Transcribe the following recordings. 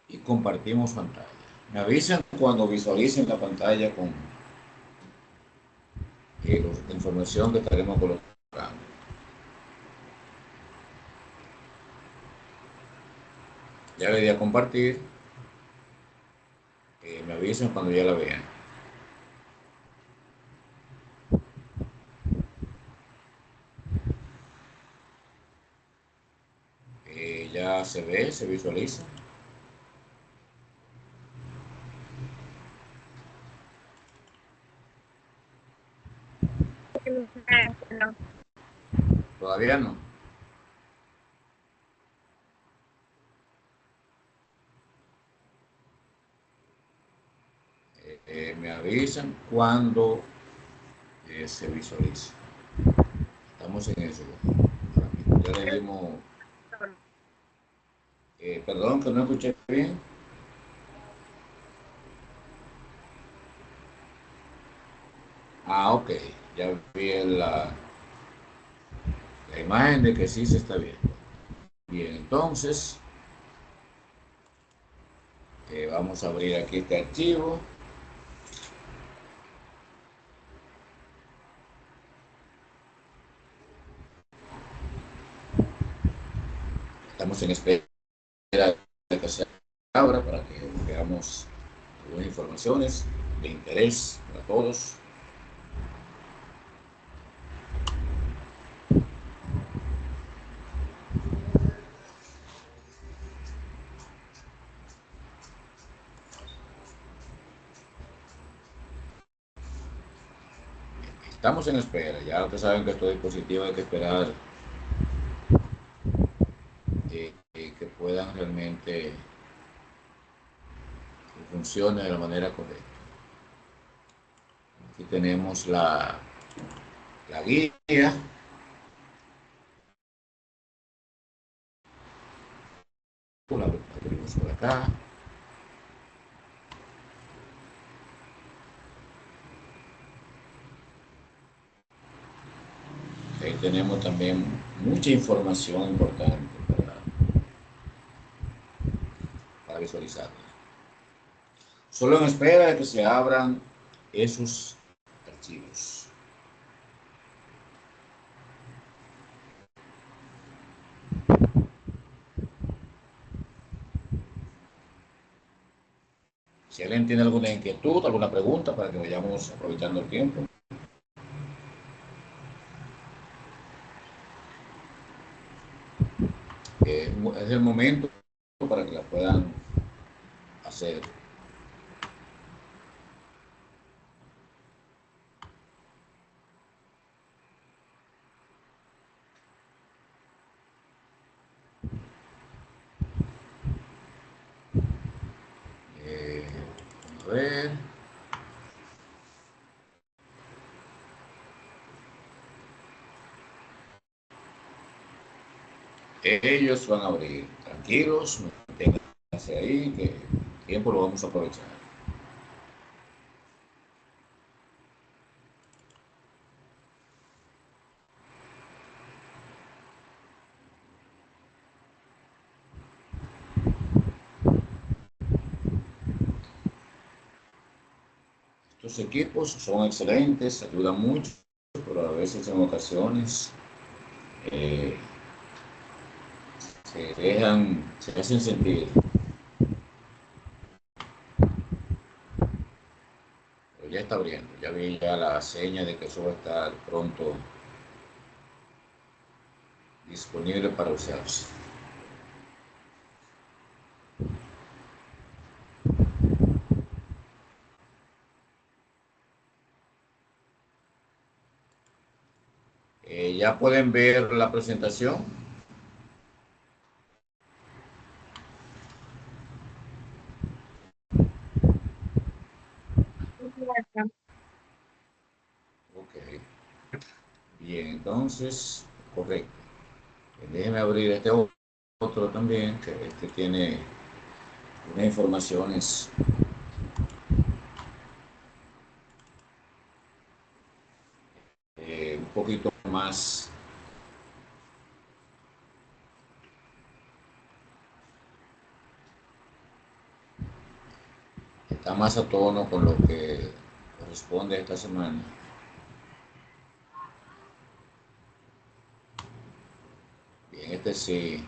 y compartimos pantalla. Me avisan cuando visualicen la pantalla con la información que estaremos colocando. Ya le di a compartir. Me avisan cuando ya la vean. Ya se ve, se visualiza. Todavía no. Me avisan cuando se visualiza. Estamos en eso. Ya le dimos. Perdón que no escuché bien. Ah, ok. Ya vi la imagen de que sí se está viendo. Bien, entonces vamos a abrir aquí este archivo. Estamos en espera de que se abra para que veamos algunas informaciones de interés para todos. Estamos en espera. Ya ustedes saben que estos dispositivos hay que esperar que puedan realmente que funcione de la manera correcta. Aquí tenemos la guía. La abrimos por acá. Ahí tenemos también mucha información importante para visualizar. Solo en espera de que se abran esos archivos. Si alguien tiene alguna inquietud, alguna pregunta para que vayamos aprovechando el tiempo. Es el momento para que la puedan hacer. Vamos a ver. Ellos van a abrir. Tranquilos, manténganse ahí, que el tiempo lo vamos a aprovechar. Estos equipos son excelentes, ayudan mucho, pero a veces en ocasiones eh, se hacen sentir. Pero ya está abriendo, ya vi ya la seña de que eso va a estar pronto disponible para usarse. Ya pueden ver la presentación. Ok, bien, entonces, correcto. Déjenme abrir este otro también, que este tiene unas informaciones un poquito más está más a tono con lo que corresponde a esta semana. Bien, este sí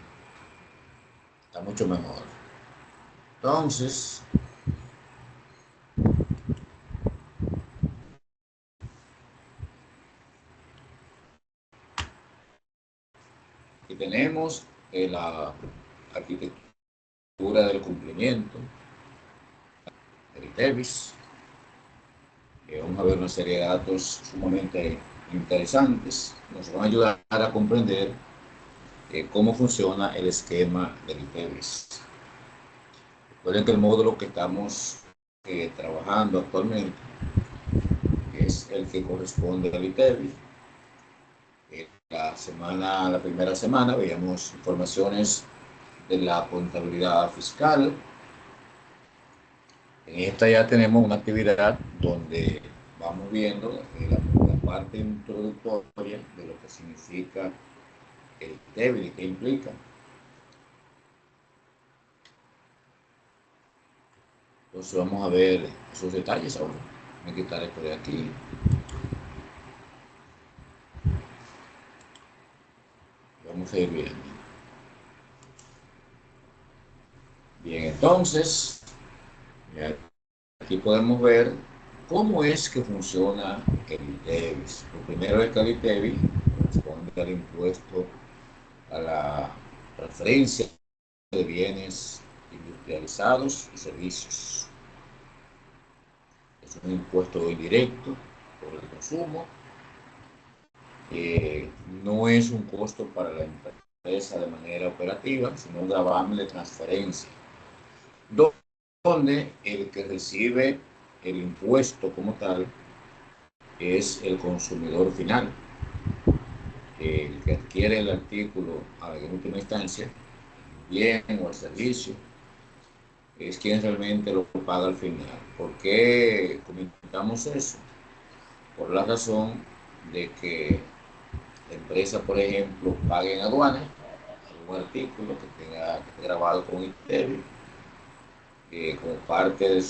está mucho mejor. Entonces, aquí tenemos la arquitectura del cumplimiento, el TEVIS. Vamos a ver una serie de datos sumamente interesantes. Nos van a ayudar a comprender cómo funciona el esquema del ITEVIS. Recuerden que el módulo que estamos trabajando actualmente es el que corresponde al ITEVIS. La primera semana veíamos informaciones de la contabilidad fiscal. En esta ya tenemos una actividad donde vamos viendo la parte introductoria de lo que significa el ITEVIS y qué implica. Entonces vamos a ver esos detalles ahora. Voy a quitar esto de aquí. Vamos a ir viendo. Bien, entonces, aquí podemos ver cómo es que funciona el ITEVIS. Lo primero es que el ITEVIS corresponde al impuesto a la transferencia de bienes industrializados y servicios. Es un impuesto indirecto por el consumo. No es un costo para la empresa de manera operativa, sino un gravamen de transferencia, donde el que recibe el impuesto como tal es el consumidor final, el que adquiere el artículo en última instancia, el bien o el servicio, es quien realmente lo paga al final. ¿Por qué comentamos eso? Por la razón de que la empresa, por ejemplo, pague en aduanas algún artículo que tenga que esté grabado con ITEVIS como parte de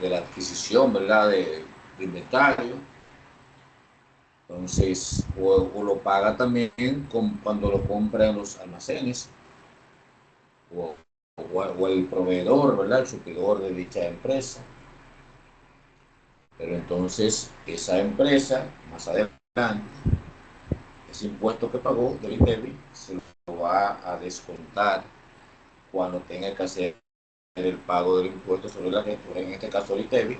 la adquisición, ¿verdad? De inventario. Entonces, o lo paga también cuando lo compra en los almacenes o el proveedor, ¿verdad? El suplidor de dicha empresa. Pero entonces esa empresa, más adelante, ese impuesto que pagó del ITEVIS se lo va a descontar cuando tenga que hacer el pago del impuesto sobre la renta, en este caso el ITEVIS,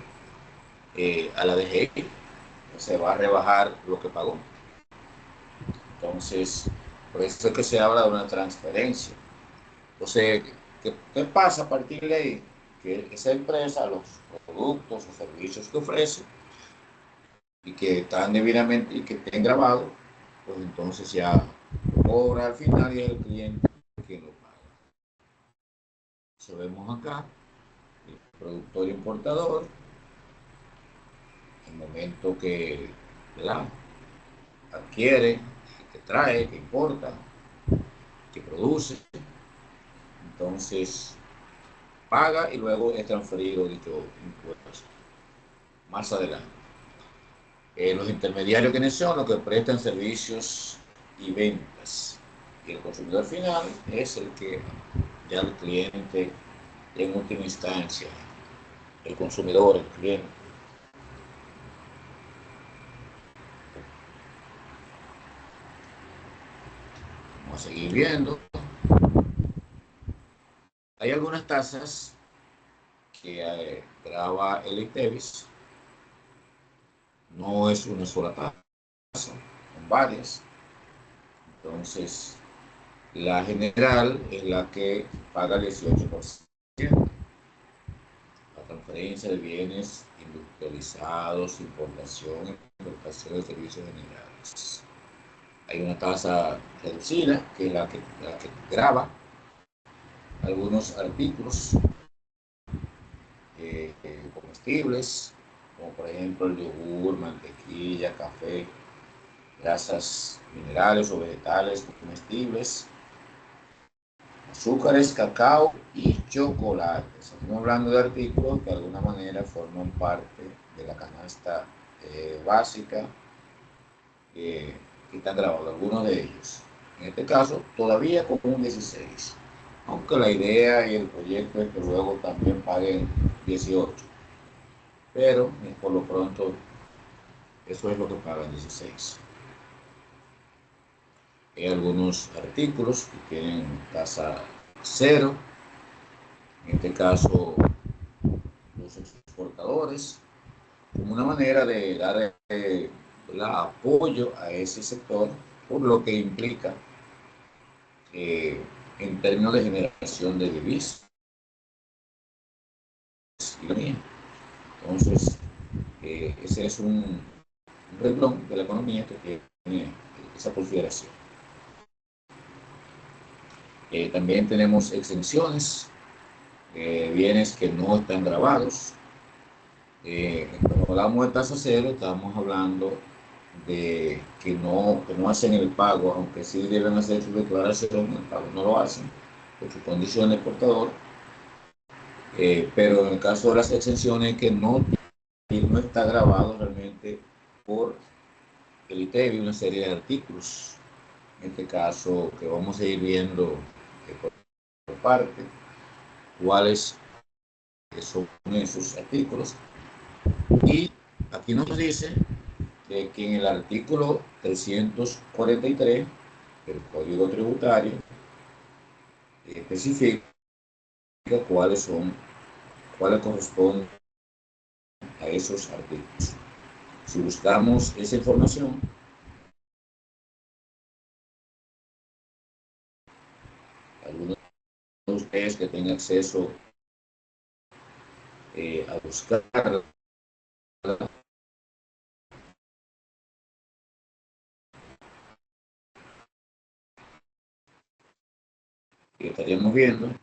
a la DGI. Se va a rebajar lo que pagó. Entonces, por eso es que se habla de una transferencia. Entonces, ¿qué pasa a partir de ahí? Que esa empresa, los productos o servicios que ofrece y que están debidamente y que estén grabados, pues entonces ya cobra al final y es el cliente quien lo paga. Eso vemos acá, el productor importador, el momento que, ¿verdad?, adquiere, que trae, que importa, que produce, entonces paga y luego es transferido dicho impuesto más adelante. Los intermediarios, ¿quiénes son? Los que prestan servicios y ventas, y el consumidor final es el que ya el cliente en última instancia, el consumidor, el cliente. Vamos a seguir viendo. Hay algunas tasas que graba el ITEVIS. No es una sola tasa, son varias. Entonces, la general es la que paga el 18%. La transferencia de bienes industrializados, importación, importación de servicios generales. Hay una tasa reducida, que es la que grava algunos artículos comestibles, como por ejemplo el yogur, mantequilla, café, grasas minerales o vegetales comestibles, azúcares, cacao y chocolate. Estamos hablando de artículos que de alguna manera forman parte de la canasta básica que están grabados, algunos de ellos. En este caso, todavía con un 16, aunque la idea y el proyecto es que luego también paguen 18, pero por lo pronto eso es lo que pagan 16. Hay algunos artículos que tienen tasa cero, en este caso los exportadores, como una manera de dar apoyo a ese sector, por lo que implica en términos de generación de divisas. Entonces, ese es un renglón de la economía que tiene esa consideración. También tenemos exenciones, bienes que no están grabados. Cuando hablamos de tasa cero, estamos hablando de que no hacen el pago, aunque sí deben hacer su declaración, el pago no lo hacen por su condición de exportador. Pero en el caso de las exenciones que no está grabado realmente por el ITEVI, una serie de artículos, en este caso que vamos a ir viendo por parte, cuáles son esos artículos. Y aquí nos dice que en el artículo 343 del Código Tributario especifica cuáles corresponden a esos artículos. Si buscamos esa información, algunos de ustedes que tengan acceso a buscarla, que estaríamos viendo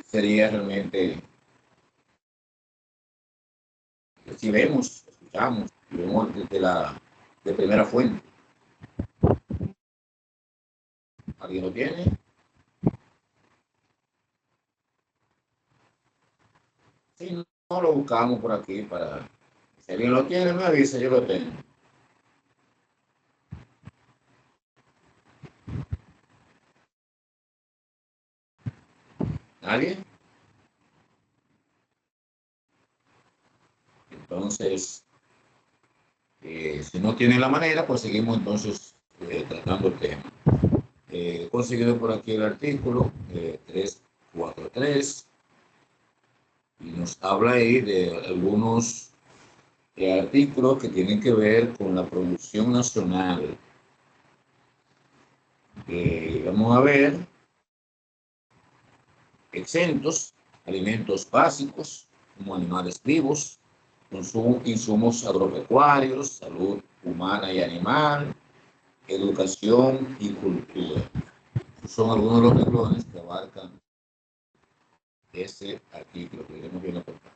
sería realmente, si vemos, escuchamos, vemos de primera fuente. ¿Alguien lo tiene? Si no lo buscamos por aquí para... Si alguien lo tiene, me avisa, yo lo tengo. ¿Nadie? Entonces, si no tiene la manera, pues seguimos entonces tratando el tema. He conseguido por aquí el artículo 343 y nos habla ahí de algunos artículos que tienen que ver con la producción nacional. Vamos a ver exentos, alimentos básicos como animales vivos, insumos agropecuarios, salud humana y animal, educación y cultura. Son algunos de los renglones que abarcan ese artículo que iremos viendo por acá.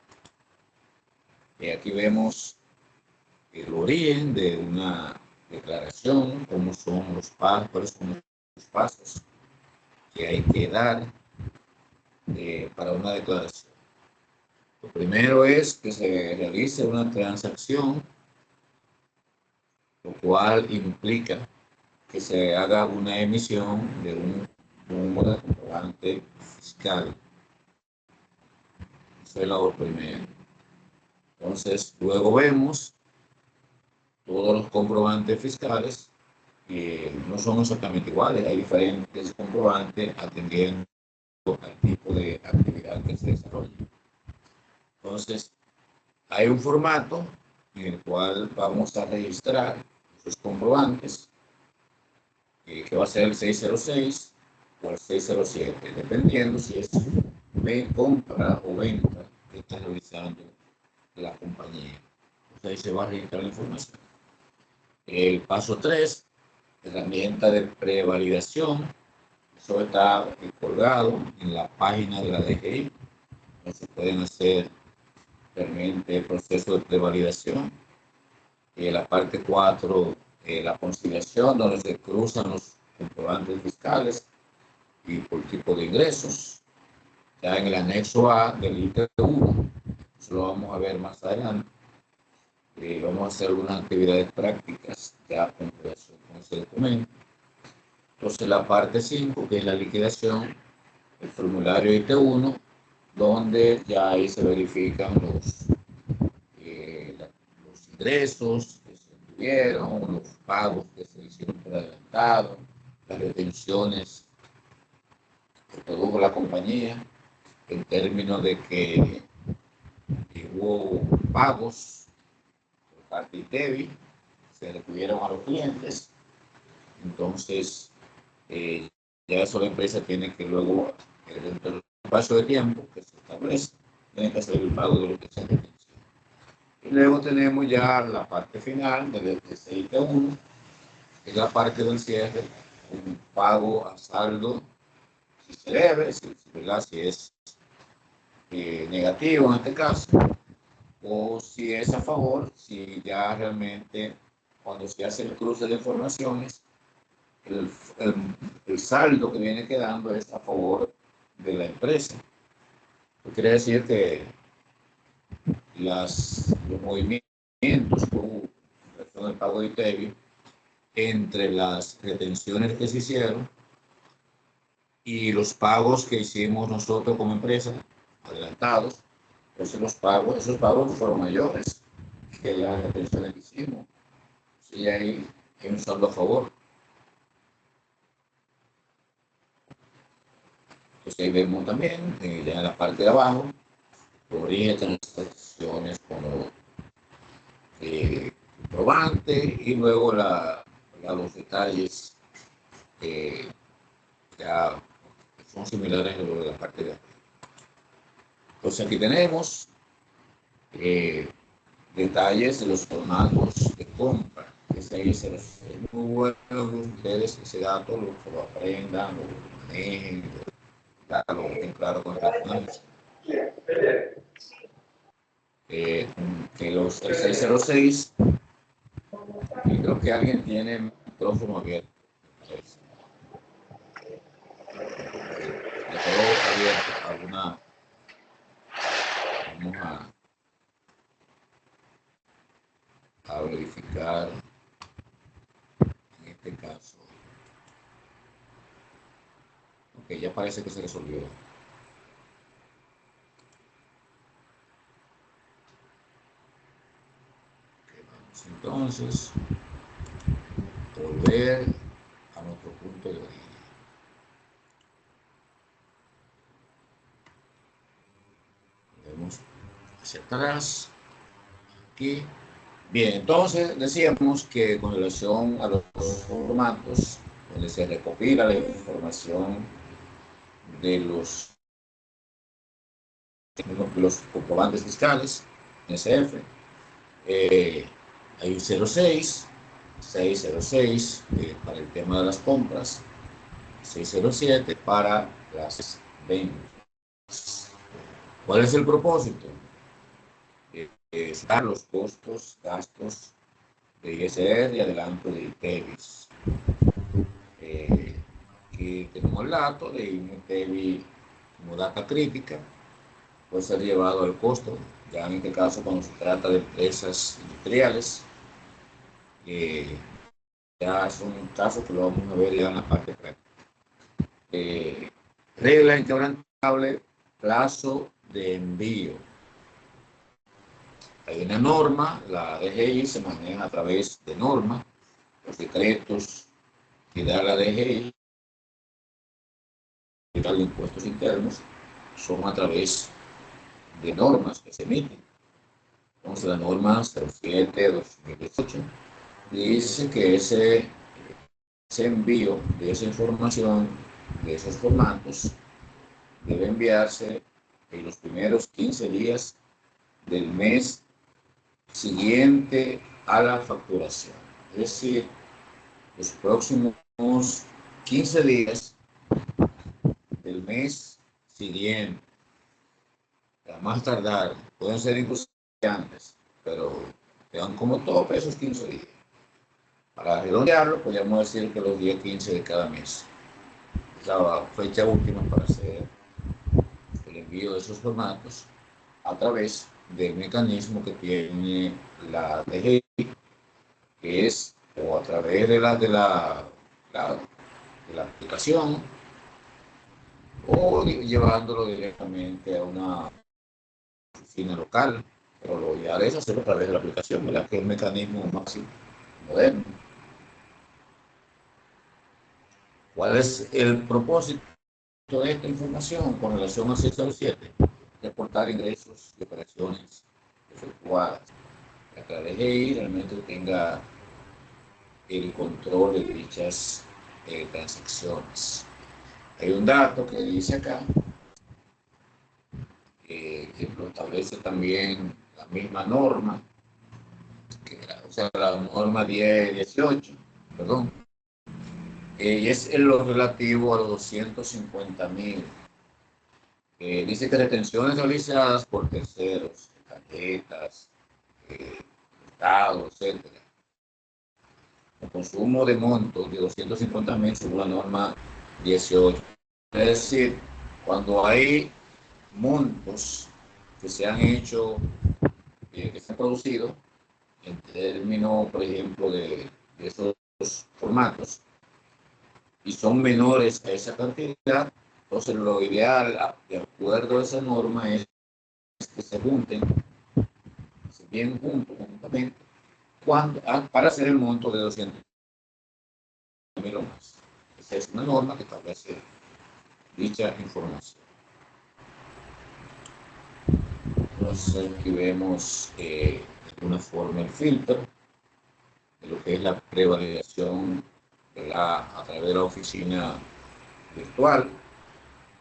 Aquí vemos el origen de una declaración, cómo son los pasos, cuáles son los pasos que hay que dar para una declaración. Lo primero es que se realice una transacción, lo cual implica que se haga una emisión de un número de comprobante fiscal. Eso es lo primero. Entonces, luego vemos todos los comprobantes fiscales que no son exactamente iguales, hay diferentes comprobantes atendiendo al tipo de actividad que se desarrolla. Entonces, hay un formato en el cual vamos a registrar esos comprobantes, que va a ser el 606 o el 607, dependiendo si es compra o venta que está realizando la compañía. Entonces, ahí se va a registrar la información. El paso 3, herramienta de prevalidación. Eso está colgado en la página de la DGI. no se pueden hacer realmente procesos de validación. La parte 4, la conciliación, donde se cruzan los comprobantes fiscales y por tipo de ingresos. Ya en el anexo A del IT1, eso lo vamos a ver más adelante. Vamos a hacer algunas actividades prácticas ya con relación con ese documento. Entonces la parte 5, que es la liquidación, el formulario IT1, donde ya ahí se verifican los ingresos que se tuvieron, los pagos que se hicieron por adelantado, las retenciones que produjo la compañía, en términos de que hubo pagos por parte de ITEVI, se retuvieron a los clientes. Entonces, ya eso la empresa tiene que luego, dentro del espacio de tiempo que se establece, tiene que hacer el pago de lo que se retenció. Y luego tenemos ya la parte final del CIT1, que es la parte del cierre, un pago a saldo, si se debe, si es negativo en este caso, o si es a favor, si ya realmente cuando se hace el cruce de informaciones, el saldo que viene quedando es a favor de la empresa. Eso quiere decir que los movimientos con relación al pago de ITEVI entre las retenciones que se hicieron y los pagos que hicimos nosotros como empresa, adelantados, entonces esos pagos fueron mayores que las retenciones que hicimos. Sí, hay un saldo a favor. Entonces ahí vemos también, ya en la parte de abajo, origen de transacciones como comprobante y luego los detalles ya son similares a lo de la parte de arriba. Entonces aquí tenemos detalles de los formatos de compra. Es muy bueno que ustedes ese dato lo aprendan, lo manejen, lo tengan claro con las que el 606, y creo que alguien tiene el micrófono abierto. Le quedó abierto alguna. Vamos a verificar en este caso. Ok, ya parece que se resolvió. Okay, vamos entonces volver a nuestro punto de origen. Vemos hacia atrás, aquí. Bien, entonces decíamos que con relación a los formatos, donde se recopila la información de los comprobantes fiscales, SF, hay un 06, 606 para el tema de las compras, 607 para las ventas. ¿Cuál es el propósito? Dar los costos, gastos de ISR y adelanto de ITEVIS. Aquí tenemos el dato de un ITEVI como data crítica, puede ser llevado al costo, ya en este caso cuando se trata de empresas industriales, ya son casos que lo vamos a ver ya en la parte práctica. Regla inquebrantable, plazo de envío. Hay una norma, la DGI se maneja a través de normas, los decretos que da la DGI, de impuestos internos, son a través de normas que se emiten. Entonces la norma 07/2018 dice que ese envío de esa información, de esos formatos, debe enviarse en los primeros 15 días del mes siguiente a la facturación. Es decir, los próximos 15 días del mes siguiente. a más tardar, pueden ser incluso antes, pero tengan como tope esos 15 días. Para redondearlo, podríamos decir que los días 15 de cada mes. Es la fecha última para hacer el envío de esos formatos a través del mecanismo que tiene la DGI, que es o a través de la aplicación o llevándolo directamente a una oficina local, pero lo ideal es hacerlo a través de la aplicación, ¿verdad? Que es el mecanismo máximo moderno. ¿Cuál es el propósito de esta información con relación al 607? Reportar ingresos y operaciones efectuadas. La que la DGI realmente tenga el control de dichas transacciones. Hay un dato que dice acá que lo establece también la misma norma, o sea, la norma 1018, perdón, y es en lo relativo a los 250.000. Dice que retenciones realizadas por terceros, tarjetas, estados, etcétera. El consumo de montos de 250.000 según la norma 18. Es decir, cuando hay montos que se han hecho, que se han producido en términos, por ejemplo, de esos formatos y son menores a esa cantidad, entonces lo ideal, de acuerdo a esa norma, es que se junten, se vienen juntos, juntamente, para hacer el monto de 200.000 o más. Esa es una norma que establece dicha información. Entonces aquí vemos de alguna forma el filtro de lo que es la prevalidación a través de la oficina virtual,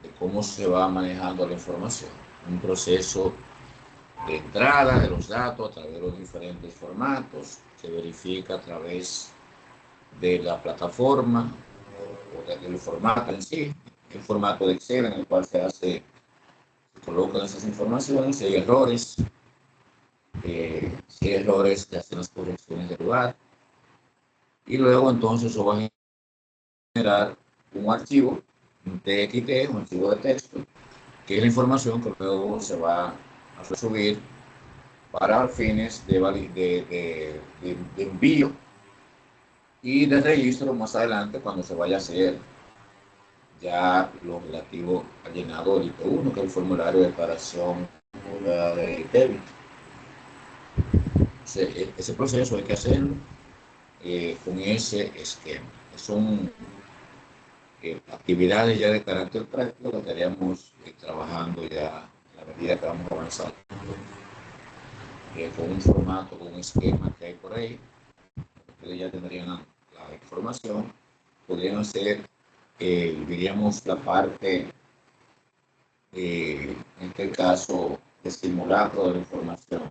de cómo se va manejando la información. Un proceso de entrada de los datos a través de los diferentes formatos, se verifica a través de la plataforma o del formato en sí, el formato de Excel en el cual se colocan esas informaciones, si hay errores, que hacen las correcciones de lugar, y luego entonces eso va a generar un archivo, un TXT, un archivo de texto, que es la información que luego se va a subir para fines de envío y de registro más adelante cuando se vaya a hacer ya lo relativo al llenado del IP1, que es el formulario de declaración de débito. Ese proceso hay que hacerlo con ese esquema. Son actividades ya de carácter práctico que estaríamos trabajando ya a la medida que vamos avanzando. Con un formato, con un esquema que hay por ahí, ustedes ya tendrían la información, podrían hacer, diríamos, la parte, en este caso, de simulacro de la información.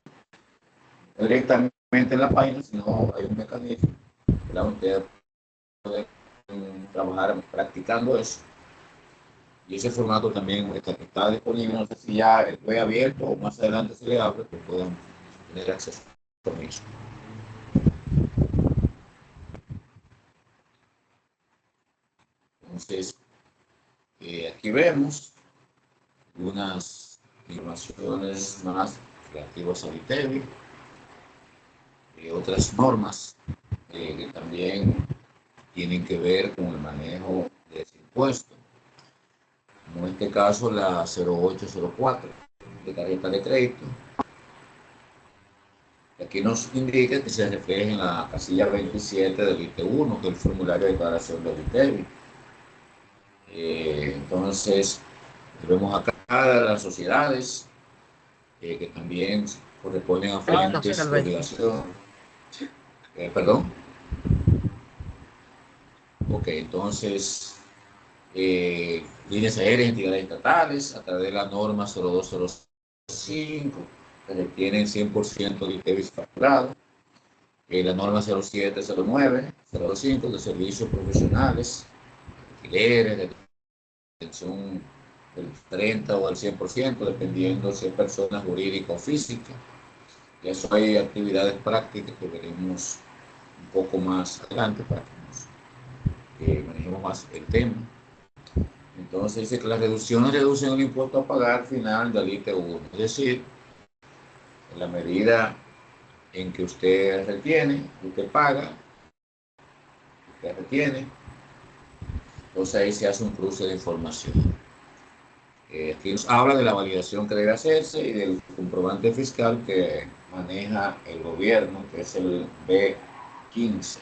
No directamente en la página, sino hay un mecanismo, ¿verdad? Ustedes pueden trabajar practicando eso. Y ese formato también está disponible, no sé si ya fue abierto o más adelante se le abre, que puedan tener acceso a eso. Entonces, aquí vemos unas informaciones más relativas al ITEBI y otras normas que también tienen que ver con el manejo de ese impuesto, como en este caso la 0804 de tarjeta de crédito. Aquí nos indica que se refleja en la casilla 27 del IT1, que es el formulario de declaración del ITEBI. Entonces, vemos acá las sociedades que también corresponden a fuentes de obligación. Perdón. Ok, entonces, líneas aéreas, entidades estatales, a través de la norma 0205, que tienen 100% de ITEBIS facturado. La norma 0709, 05 de servicios profesionales, alquileres, de atención del 30 o al 100%, dependiendo si es persona jurídica o física. Y eso hay actividades prácticas que veremos un poco más adelante para que manejemos más el tema. Entonces dice que las reducciones reducen el impuesto a pagar final del IT1, es decir, en la medida en que usted retiene, usted paga, usted retiene, entonces ahí se hace un cruce de información. Aquí nos habla de la validación que debe hacerse y del comprobante fiscal que maneja el gobierno, que es el B15.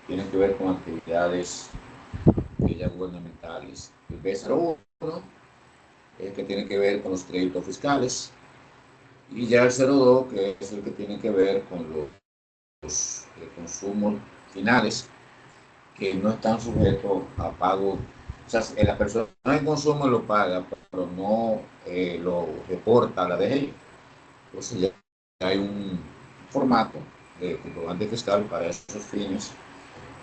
Tiene que ver con actividades ya gubernamentales. El B01 es el que tiene que ver con los créditos fiscales. Y ya el 02, que es el que tiene que ver con los consumos finales, que no están sujetos a pago. O sea, la persona en consumo lo paga, pero no lo reporta a la DGI. Entonces ya hay un formato de comprobante fiscal para esos fines.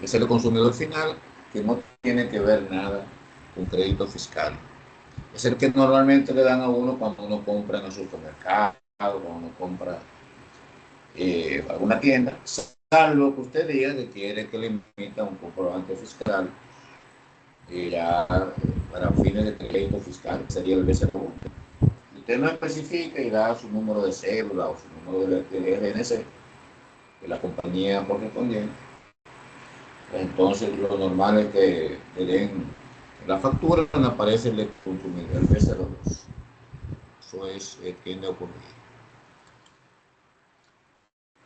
Es el consumidor final, que no tiene que ver nada con crédito fiscal. Es el que normalmente le dan a uno cuando uno compra en el supermercado, cuando uno compra alguna tienda, salvo que usted diga que quiere que le emita un comprobante fiscal ya para fines de crédito fiscal, que sería el B01. Si usted no especifica y da su número de cédula o su número de RNC de la compañía correspondiente, entonces lo normal es que le den la factura donde aparece el consumidor, el B02. Eso es, tiende a ocurrir.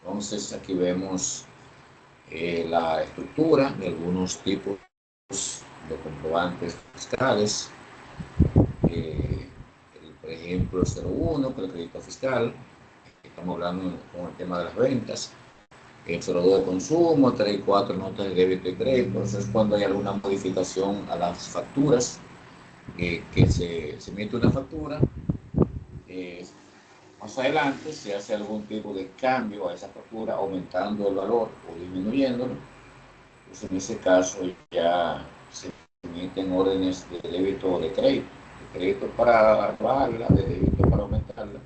Entonces aquí vemos la estructura de algunos tipos de comprobantes fiscales. Por ejemplo, el 01, que es el crédito fiscal. Estamos hablando con el tema de las ventas. El 02 de consumo, 3 y 4 notas de débito y crédito. Eso es cuando hay alguna modificación a las facturas, que se emite una factura. Más adelante se hace algún tipo de cambio a esa factura, aumentando el valor o disminuyéndolo. Pues en ese caso ya se emiten órdenes de débito o de crédito para bajarla, de débito para aumentarla.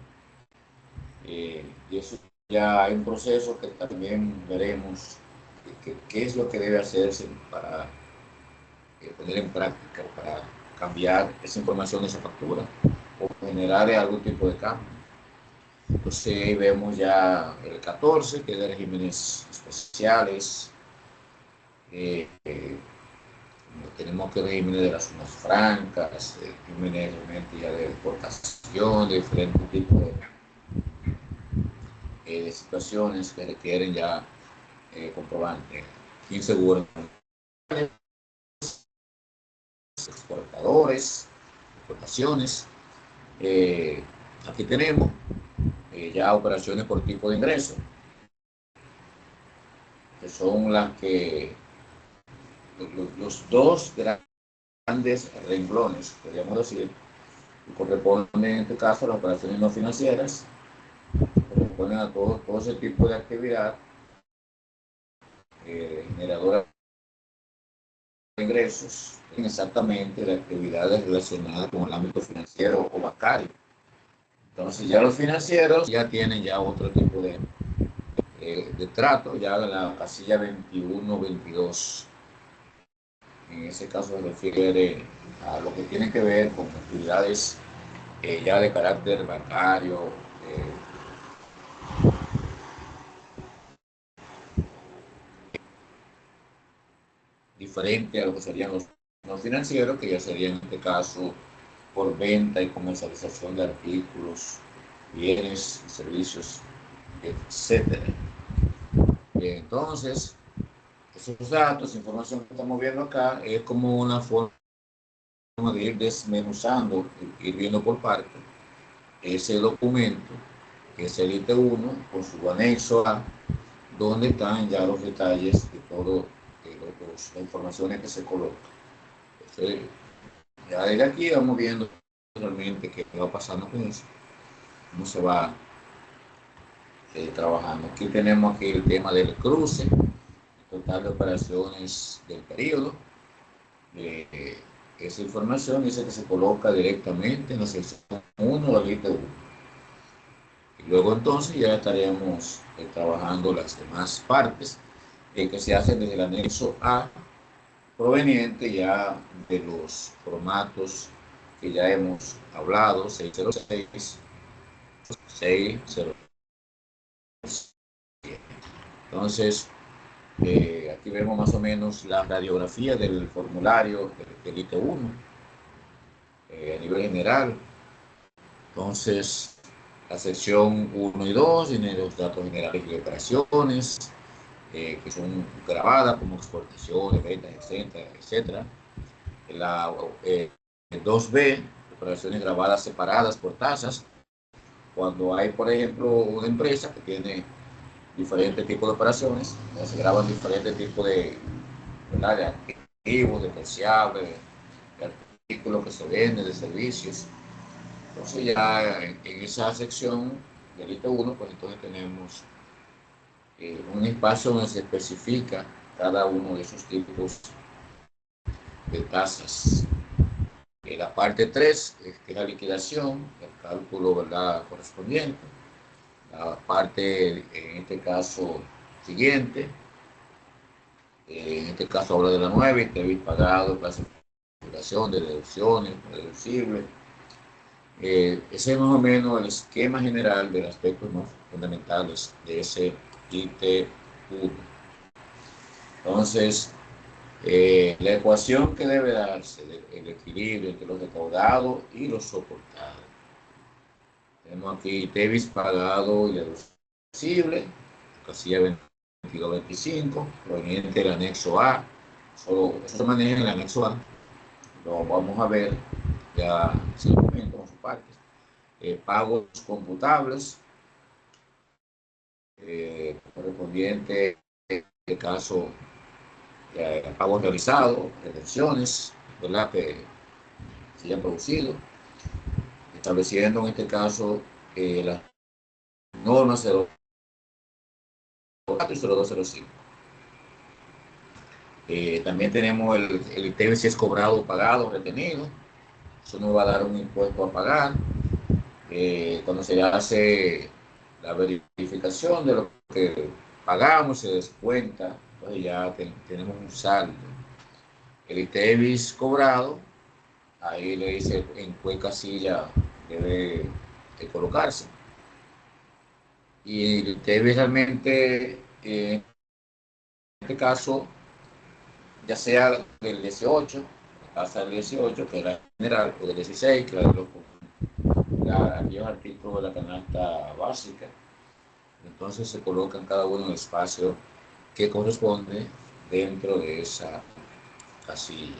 Y eso ya hay un proceso que también veremos qué es lo que debe hacerse para poner en práctica, para cambiar esa información de esa factura o generar algún tipo de cambio. Entonces ahí vemos ya el 14, que es de regímenes especiales. Tenemos que regímenes de las zonas francas, regímenes ya de exportación, de diferentes tipos de situaciones que requieren ya comprobante. 15 gubernamentales, exportadores, exportaciones. Aquí tenemos ya operaciones por tipo de ingreso, que son las que los dos grandes renglones, podríamos decir, que corresponden en este caso a las operaciones no financieras, corresponden a todo ese tipo de actividad generadora de ingresos, exactamente de actividades relacionadas con el ámbito financiero o bancario. Entonces ya los financieros ya tienen ya otro tipo de trato, ya la casilla 21, 22. En ese caso se refiere a lo que tiene que ver con actividades ya de carácter bancario, diferente a lo que serían los no financieros, que ya serían en este caso por venta y comercialización de artículos, bienes, servicios, etcétera. Entonces, esos datos, información que estamos viendo acá, es como una forma de ir desmenuzando, ir viendo por parte ese documento, que es el IT1, con su anexo A, donde están ya los detalles de todo, las informaciones que se colocan. Entonces, ya desde aquí vamos viendo realmente qué va pasando con eso, cómo se va trabajando. Aquí tenemos aquí el tema del cruce, el total de operaciones del periodo, esa información dice que se coloca directamente en la sección 1 del ITU. Y luego entonces ya estaremos trabajando las demás partes que se hacen desde el anexo A, proveniente ya de los formatos que ya hemos hablado, 606, 607. Entonces, aquí vemos más o menos la radiografía del formulario del IT1 a nivel general. Entonces, la sección 1 y 2 tiene los datos generales de operaciones que son grabadas como exportaciones, ventas, etcétera, etcétera. La 2B, operaciones grabadas separadas por tasas. Cuando hay, por ejemplo, una empresa que tiene diferentes tipos de operaciones, se graban diferentes tipos de, ¿verdad?, de activos, de terciables, de artículos que se venden, de servicios. Entonces ya en esa sección del IT1, pues entonces tenemos un espacio donde se especifica cada uno de esos tipos de tasas. La parte 3, que es la liquidación, el cálculo, ¿verdad?, correspondiente. La parte, en este caso, siguiente, en este caso habla de la 9, que habéis pagado, clasificación de deducciones, deducibles. Ese es más o menos el esquema general de los aspectos más fundamentales de ese IT1. Entonces, la ecuación que debe darse, el equilibrio entre los recaudados y los soportados. Tenemos aquí debis pagado y deducible, casilla 2225, proveniente del anexo A. Solo eso se maneja en el anexo A. Lo vamos a ver ya en un momento con sus partes. Pagos computables, correspondiente en este caso pagos realizados, retenciones, ¿verdad?, que se hayan producido, estableciendo en este caso las normas 04 y 0205. También tenemos el ITEVIS si es cobrado, pagado, retenido. Eso nos va a dar un impuesto a pagar. Cuando se hace la verificación de lo que pagamos, se descuenta, pues ya tenemos un saldo. El ITEVIS cobrado, ahí le dice en qué casilla debe de colocarse. Y el ITEVIS realmente, en este caso, ya sea del 18, hasta el 18, que era general, o del 16, que era de aquellos artículos de la canasta básica. Entonces se colocan cada uno en el espacio que corresponde dentro de esa casilla.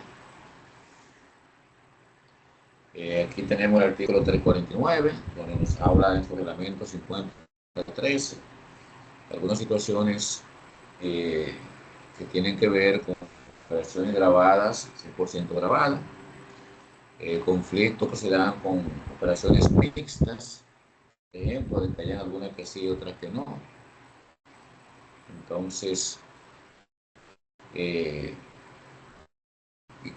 Aquí tenemos el artículo 349, donde nos habla en su reglamento 5013, algunas situaciones que tienen que ver con operaciones grabadas, 100% grabadas, conflictos que se dan con operaciones mixtas, por ejemplo, de que hayan algunas que sí y otras que no. Entonces, y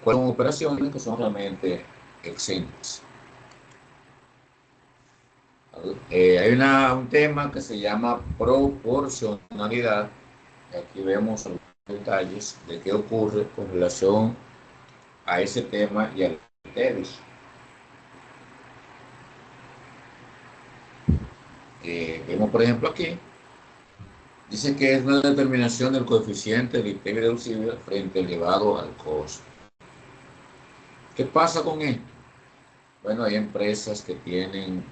cuáles son operaciones que son realmente exentas. Hay un tema que se llama proporcionalidad. Aquí vemos algunos detalles de qué ocurre con relación a ese tema y al TEVIS. Vemos, por ejemplo, aquí, dice que es una determinación del coeficiente del ITEVIS deducible frente elevado al costo. ¿Qué pasa con esto? Bueno, hay empresas que tienen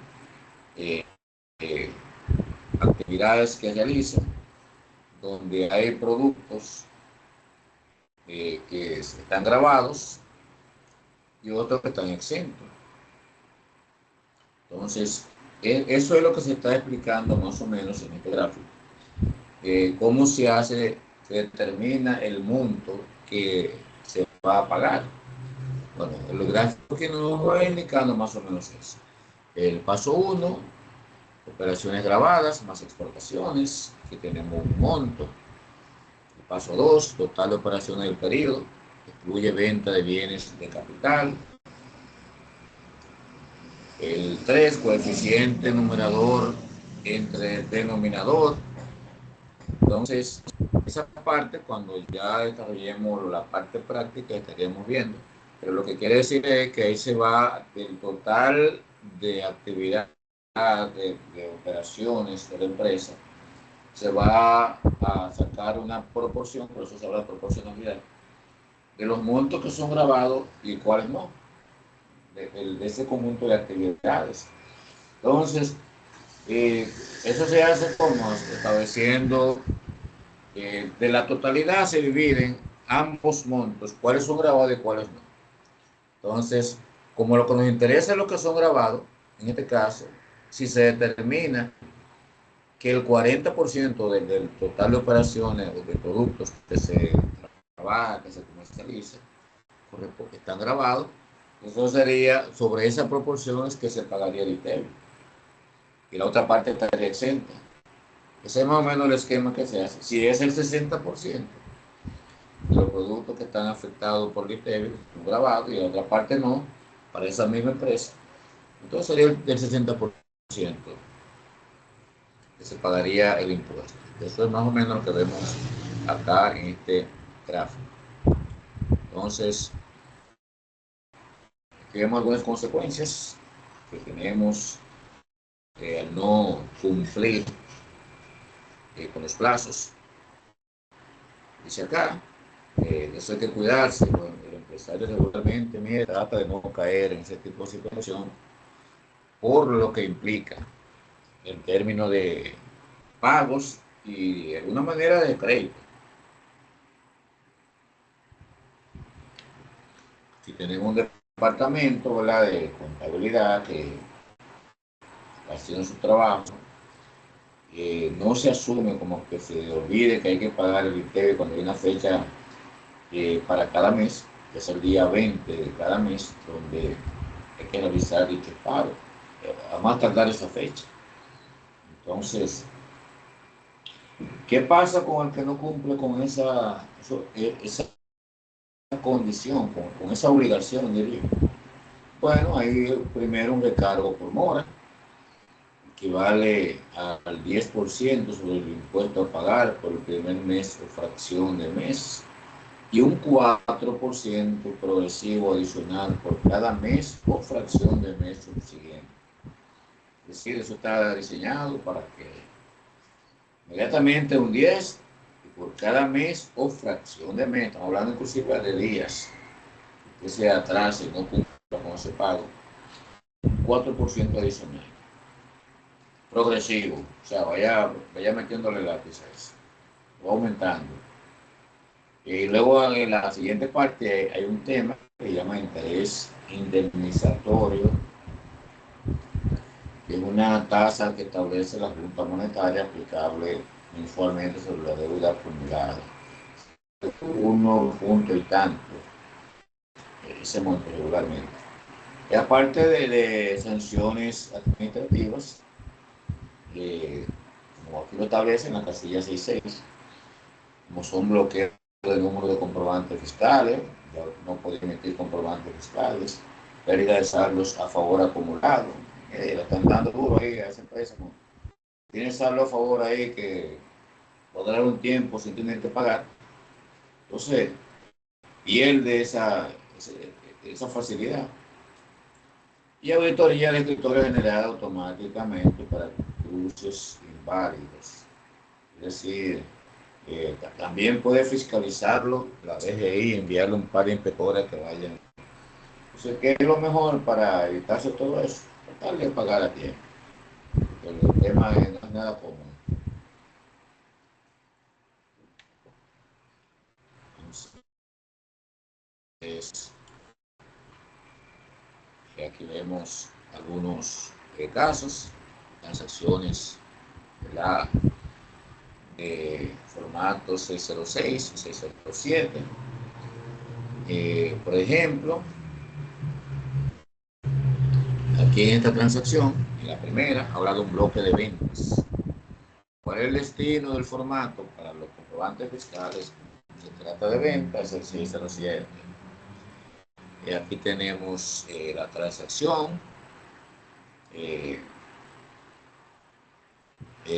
actividades que realizan donde hay productos que están grabados y otros que están exentos. Entonces, eso es lo que se está explicando más o menos en este gráfico. Cómo se hace, se determina el monto que se va a pagar. Bueno, el gráfico que nos va indicando más o menos es el paso 1, operaciones grabadas más exportaciones, que tenemos un monto. El paso 2, total de operaciones del periodo. excluye venta de bienes de capital. El 3, coeficiente numerador entre el denominador. Entonces, esa parte, cuando ya desarrollemos la parte práctica, estaríamos viendo. Pero lo que quiere decir es que ahí se va del total de actividad de operaciones de la empresa, se va a sacar una proporción, por eso se habla de proporcionalidad, de los montos que son grabados y cuáles no, de ese conjunto de actividades. Entonces, eso se hace como estableciendo de la totalidad se dividen ambos montos, cuáles son grabados y cuáles no. Entonces, como lo que nos interesa es lo que son grabados, en este caso, si se determina que el 40% del total de operaciones o de productos que se trabaja, que se comercializa, están grabados, eso sería sobre esa proporción es que se pagaría el ITEVI. Y la otra parte estaría exenta. Ese es más o menos el esquema que se hace. Si es el 60% de los productos que están afectados por el ITEVI, son grabados, y la otra parte no, para esa misma empresa, entonces sería el 60% que se pagaría el impuesto. Eso es más o menos lo que vemos acá en este gráfico. Entonces, aquí vemos algunas consecuencias que tenemos al no cumplir con los plazos. Dice acá, eso hay que cuidarse. Bueno, el empresario regularmente trata de no caer en ese tipo de situación por lo que implica en términos de pagos y de alguna manera de crédito. Si tenemos un departamento, ¿verdad?, de contabilidad que está haciendo su trabajo, no se asume como que se olvide que hay que pagar el ITEVI cuando hay una fecha para cada mes, que es el día 20 de cada mes, donde hay que realizar dicho pago, a más tardar esa fecha. Entonces, ¿qué pasa con el que no cumple con esa condición, con esa obligación, diría? Bueno, hay primero un recargo por mora, equivale al 10% sobre el impuesto a pagar por el primer mes o fracción de mes, y un 4% progresivo adicional por cada mes o fracción de mes subsiguiente. Es decir, eso está diseñado para que inmediatamente un 10 y por cada mes o fracción de mes, estamos hablando inclusive de días, que se atrase y no cumpla con ese pago, un 4% adicional. Progresivo, o sea, vaya metiéndole lápiz a eso, va aumentando. Y luego en la siguiente parte hay un tema que se llama interés indemnizatorio, que es una tasa que establece la Junta Monetaria aplicable mensualmente sobre la deuda acumulada. Uno punto y tanto, ese monto regularmente. Y aparte de sanciones administrativas, como aquí lo establece en la casilla 66, como son bloqueos de número de comprobantes fiscales, ya no puede emitir comprobantes fiscales, pérdida de saldos a favor acumulado, le están dando duro ahí a esa empresa, ¿no? Tiene saldo a favor ahí que podrá dar un tiempo sin tener que pagar, entonces pierde esa facilidad. Y auditoría de escritorio general automáticamente para cruces inválidos, es decir, también puede fiscalizarlo la DGI y enviarle un par de inspectores que vayan. Entonces, ¿qué es lo mejor para evitarse todo eso? Tratar de pagar a tiempo. Porque el tema no es nada común. Entonces, aquí vemos algunos casos, transacciones, ¿verdad?, de formato 606 y 607. Por ejemplo, aquí en esta transacción, en la primera, habla de un bloque de ventas. ¿Cuál es el destino del formato para los comprobantes fiscales? Se trata de ventas, el 607. Aquí tenemos la transacción.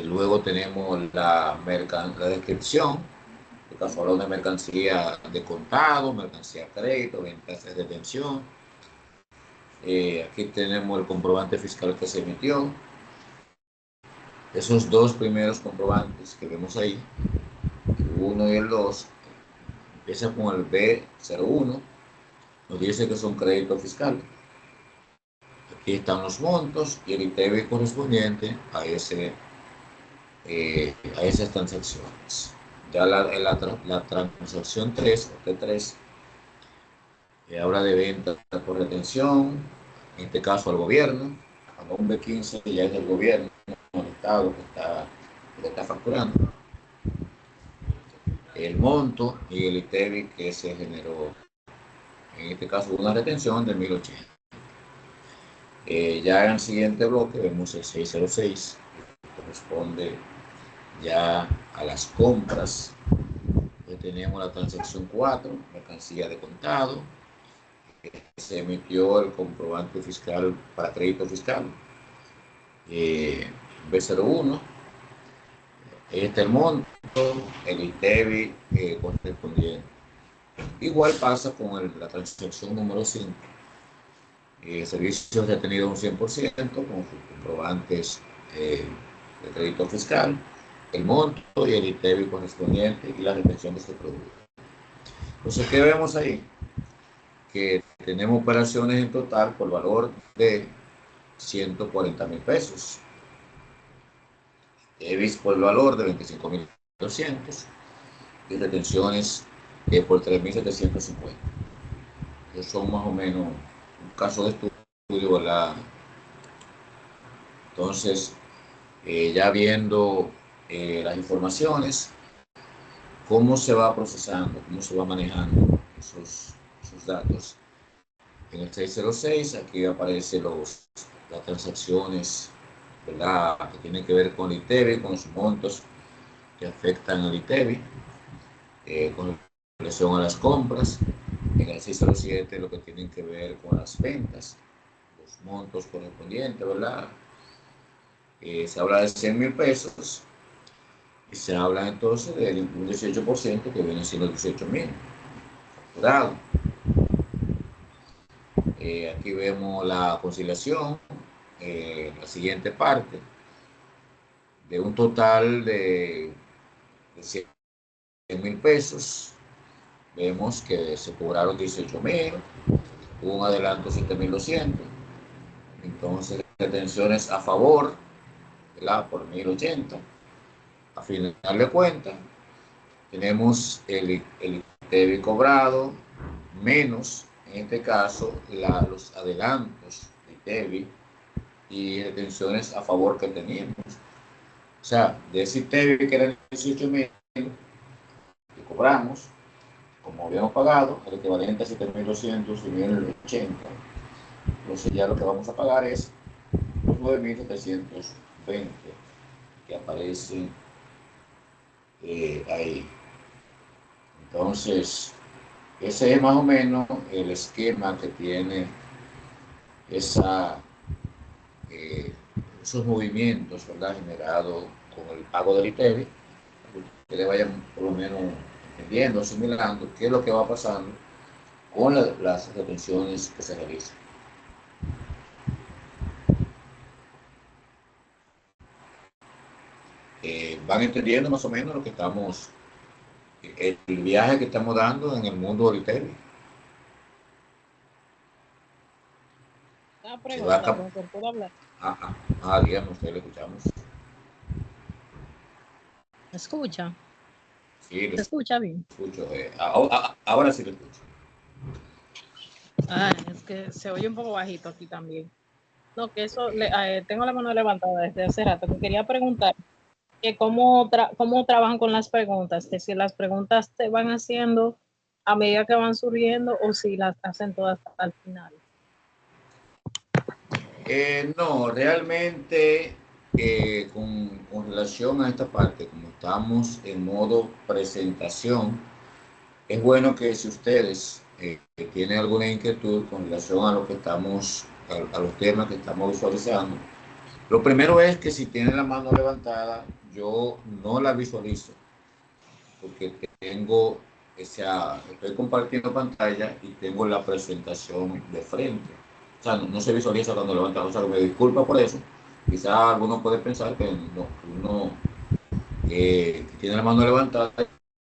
Luego tenemos la descripción. En este caso habla de mercancía de contado, mercancía a crédito, ventas de detención. Aquí tenemos el comprobante fiscal que se emitió. Esos dos primeros comprobantes que vemos ahí, el 1 y el 2, empieza con el B01, nos dice que son créditos fiscales. Aquí están los montos y el ITEVI correspondiente a esas transacciones. Ya la transacción 3 o T3 habla de venta por retención, en este caso al gobierno. Cuando un B15 ya es del gobierno, el Estado que está facturando. El monto y el ITEVI que se generó, en este caso una retención de 1080. Ya en el siguiente bloque vemos el 606, que corresponde ya a las compras. Tenemos la transacción 4, mercancía de contado. Se emitió el comprobante fiscal para crédito fiscal. B01. Este es el monto, el ITEVI correspondiente. Igual pasa con la transacción número 5. Servicios retenidos un 100% con sus comprobantes de crédito fiscal, el monto y el ITEVI correspondiente y la retención de este producto. Entonces, ¿qué vemos ahí? Que tenemos operaciones en total por valor de 140,000 pesos. ITEVIs por el valor de 25,200 y retenciones por 3,750. Esos son más o menos un caso de estudio, ¿verdad? Entonces, ya viendo las informaciones, cómo se va procesando, cómo se va manejando esos datos. En el 606 aquí aparecen las transacciones, ¿verdad?, que tienen que ver con el ITEVI, con los montos que afectan al ITEVI, con relación a las compras. En el 607 lo que tienen que ver con las ventas, los montos correspondientes, ¿verdad? Se habla de 100,000 pesos y se habla entonces del un 18% que viene siendo 18,000. Facturado. Aquí vemos la conciliación, la siguiente parte, de un total de 100,000 pesos. Vemos que se cobraron 18,000, hubo un adelanto 7,200. Entonces, retenciones a favor, ¿verdad?, por 1,080. A final de cuentas, tenemos el ITEVI cobrado menos, en este caso, los adelantos de ITEVI y retenciones a favor que teníamos. O sea, de ese ITEVI que eran 18,000 que cobramos, como habíamos pagado, el equivalente a 7,200 y 1,080. Entonces ya lo que vamos a pagar es los 9,720 que aparecen ahí. Entonces, ese es más o menos el esquema que tiene esos movimientos, ¿verdad?, generados con el pago del ITEVI, que le vayan por lo menos entendiendo, asimilando qué es lo que va pasando con las retenciones que se realizan. Van entendiendo más o menos lo que estamos, el viaje que estamos dando en el mundo del ITEVI. Una pregunta, profesor, ¿puedo hablar? Dígame, usted le escuchamos. ¿Me escucha? Sí, ¿Se escucha bien? Escucho. Ahora sí lo escucho. Es que se oye un poco bajito aquí también. No, que eso, tengo la mano levantada desde hace rato, que quería preguntar que cómo trabajan con las preguntas, que si las preguntas se van haciendo a medida que van surgiendo o si las hacen todas al final. No, realmente con relación a esta parte, como estamos en modo presentación, Es bueno que si ustedes que tienen alguna inquietud con relación a lo que estamos, a los temas que estamos visualizando, lo primero es que si tienen la mano levantada, yo no la visualizo, porque tengo estoy compartiendo pantalla y tengo la presentación de frente. O sea, no se visualiza cuando levanta. O sea, me disculpa por eso. Quizá alguno puede pensar que no, uno que tiene la mano levantada,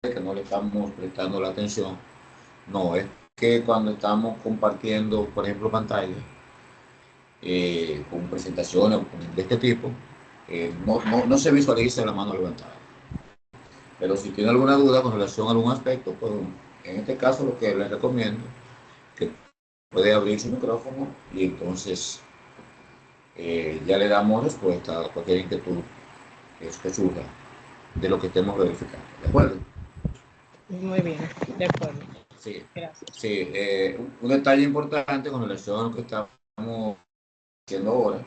que no le estamos prestando la atención. No, es que cuando estamos compartiendo, por ejemplo, pantalla, con presentaciones de este tipo, no se visualiza la mano levantada. Pero si tiene alguna duda con relación a algún aspecto, pues en este caso lo que les recomiendo que puede abrir su micrófono y entonces ya le damos respuesta a cualquier inquietud que surja de lo que estemos verificando. ¿De acuerdo? Muy bien, de acuerdo. Sí, Gracias. sí. Un detalle importante con relación a lo que estamos haciendo ahora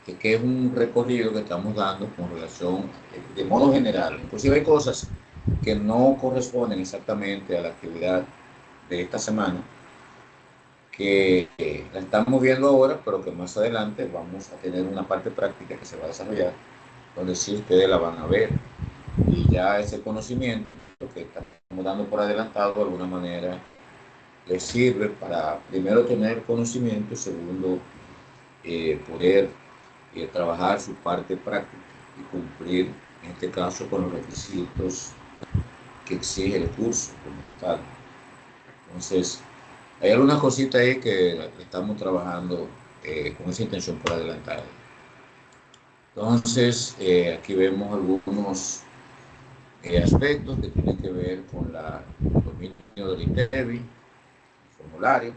es que es un recorrido que estamos dando con relación, de modo general. Inclusive hay cosas que no corresponden exactamente a la actividad de esta semana, que la estamos viendo ahora, pero que más adelante vamos a tener una parte práctica que se va a desarrollar, donde sí ustedes la van a ver. Y ya ese conocimiento que estamos dando por adelantado, de alguna manera, les sirve para, primero, tener conocimiento y segundo, poder trabajar su parte práctica y cumplir, en este caso, con los requisitos que exige el curso como tal. Entonces, hay algunas cositas ahí que estamos trabajando con esa intención por adelantado. Entonces, aquí vemos algunos aspectos que tienen que ver con el dominio del INDEBI, el formulario,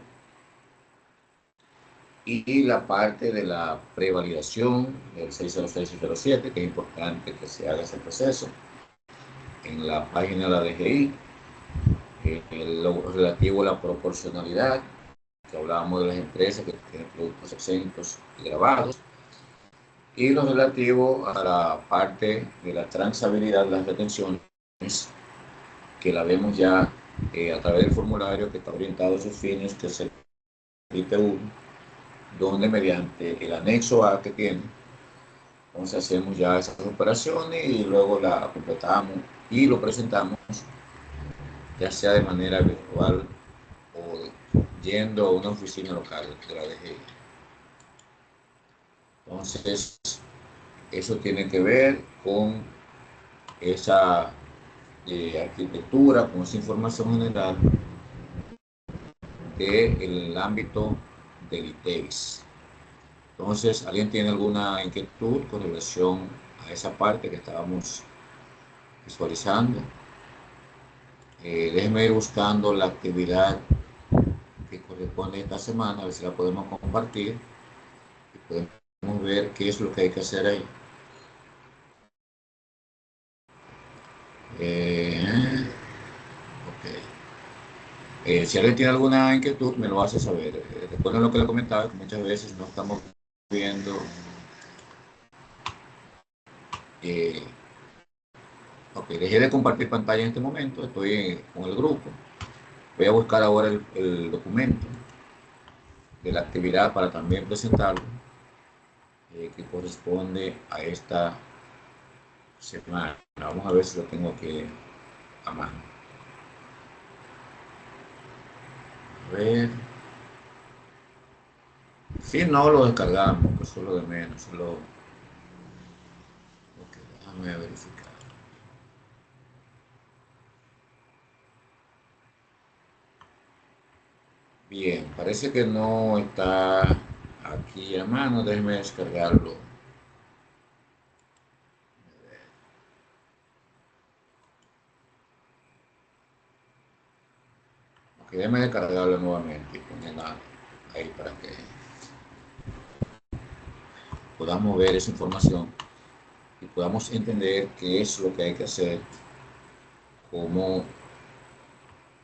y la parte de la prevalidación del 606 y 607, que es importante que se haga ese proceso en la página de la DGI, lo relativo a la proporcionalidad, que hablábamos de las empresas que tienen productos exentos y grabados, y lo relativo a la parte de la transabilidad de las retenciones, que la vemos ya a través del formulario que está orientado a sus fines, que es el IPU, donde mediante el anexo A que tiene, entonces hacemos ya esas operaciones y luego la completamos y lo presentamos, ya sea de manera virtual o yendo a una oficina local de la DGI. Entonces, eso tiene que ver con esa arquitectura, con esa información general del ámbito del ITEVIS. Entonces, ¿alguien tiene alguna inquietud con relación a esa parte que estábamos visualizando? Déjenme ir buscando la actividad que corresponde esta semana, a ver si la podemos compartir y podemos ver qué es lo que hay que hacer ahí. Ok. Si alguien tiene alguna inquietud, me lo hace saber. Recuerden lo que le comentaba, que muchas veces no estamos viendo. Eh, ok, dejé de compartir pantalla en este momento, estoy con el grupo. Voy a buscar ahora el documento de la actividad para también presentarlo, que corresponde a esta semana. Vamos a ver si lo tengo aquí a mano. A ver. Si no, lo descargamos, que eso es lo de menos. Solo... Ok, déjame verificar. Bien, parece que no está aquí a mano. Déjeme descargarlo. Ok, déjeme descargarlo nuevamente y ponerla ahí para que podamos ver esa información y podamos entender qué es lo que hay que hacer como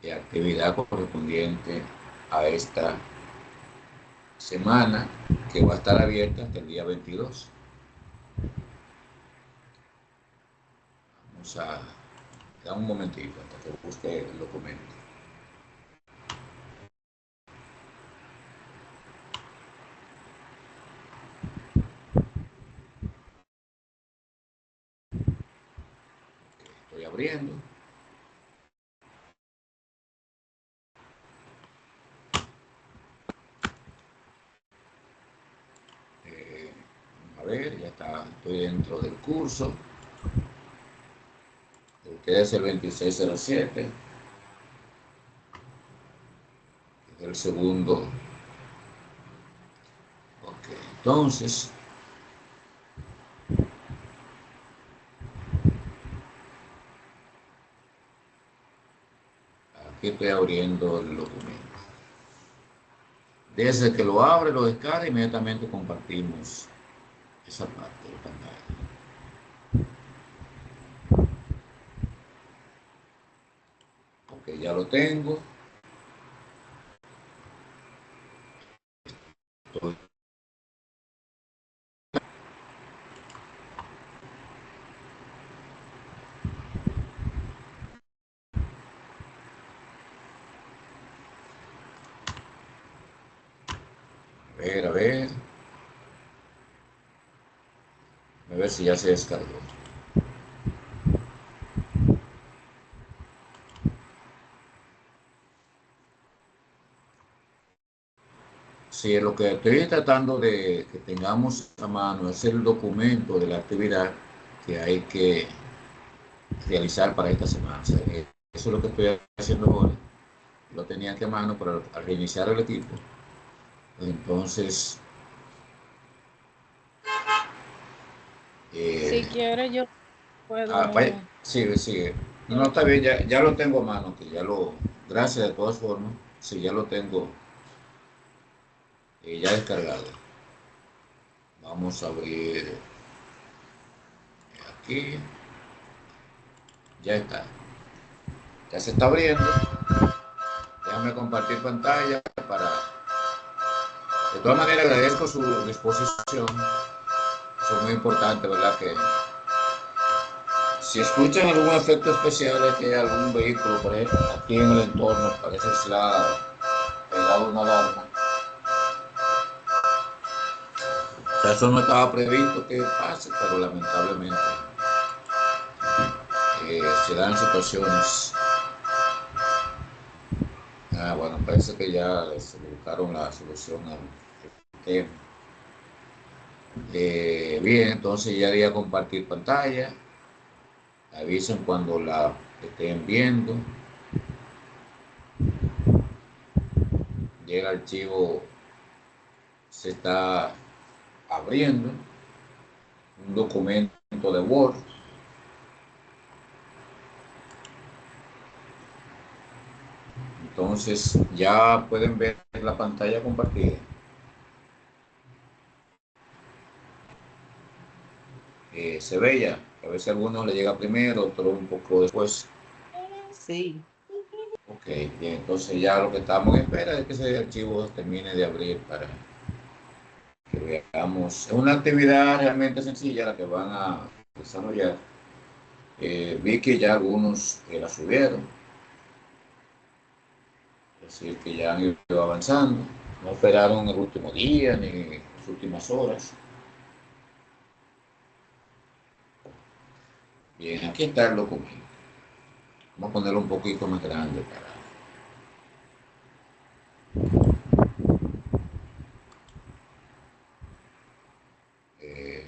actividad correspondiente a esta semana, que va a estar abierta hasta el día 22. Vamos a Da un momentito hasta que busque el documento. Estoy abriendo. A ver, ya está, estoy dentro del curso. Este es el 2607. Es el segundo. Ok, entonces, aquí estoy abriendo el documento. Desde que lo abre, lo descarga, inmediatamente compartimos esa parte de la pantalla. Ok, ya lo tengo. Estoy... A ver. A ver si ya se descargó. Sí, lo que estoy tratando de que tengamos a mano es el documento de la actividad que hay que realizar para esta semana. O sea, eso es lo que estoy haciendo ahora. Lo tenía aquí a mano, pero al reiniciar el equipo, entonces, Si eh, quiere, yo vaya, puedo. sigue, sigue. Yo No, lo está puedo. bien, ya lo tengo a mano, que ya lo, gracias de todas formas, sí, ya lo tengo ya descargado. Vamos a abrir aquí, ya está, ya se está abriendo. Déjame compartir pantalla para... De todas maneras, agradezco su disposición. Eso es muy importante, ¿verdad? Que si escuchan algún efecto especial es que hay algún vehículo, por ejemplo, aquí en el entorno, parece que se le ha pegado una alarma. O sea, eso no estaba previsto que pase, pero lamentablemente se dan situaciones. Ah, bueno, parece que ya se buscaron la solución al tema. Bien, entonces ya di a compartir pantalla. Avisen cuando la estén viendo. Ya el archivo se está abriendo. Un documento de Word. Entonces ya pueden ver la pantalla compartida. Se ve ya. A veces a algunos le llega primero, otro un poco después. Sí. Ok, bien, entonces ya lo que estamos en espera es que ese archivo termine de abrir para que veamos. Es una actividad realmente sencilla la que van a desarrollar. Vi que ya algunos la subieron, es decir, que ya han ido avanzando. No esperaron el último día ni las últimas horas. Bien, aquí está el documento. Vamos a ponerlo un poquito más grande para... Eh,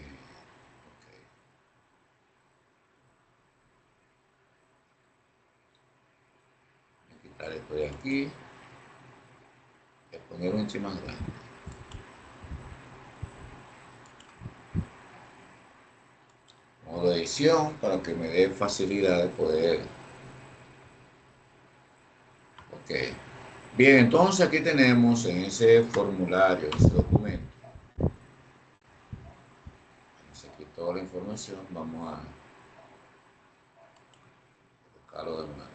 voy a quitar esto de aquí y ponerlo un más grande. Modo de edición para que me dé facilidad de poder... Ok. Bien, entonces aquí tenemos en ese formulario, en ese documento, se quitó la información, vamos a buscarlo de nuevo.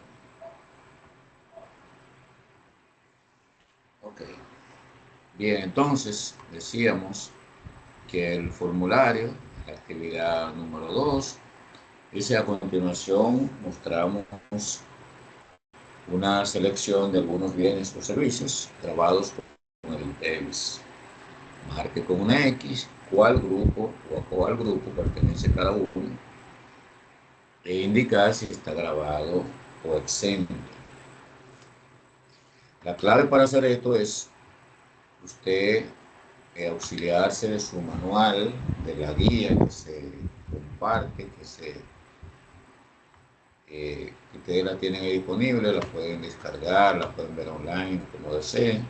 Ok. Bien, entonces decíamos que el formulario, la actividad número 2, Dice, a continuación mostramos una selección de algunos bienes o servicios grabados con el ITEVIS. Marque con una X cuál grupo o a cuál grupo pertenece cada uno e indicar si está grabado o exento. La clave para hacer esto es usted auxiliarse de su manual, de la guía que se comparte, que ustedes la tienen ahí disponible, la pueden descargar, la pueden ver online, como deseen,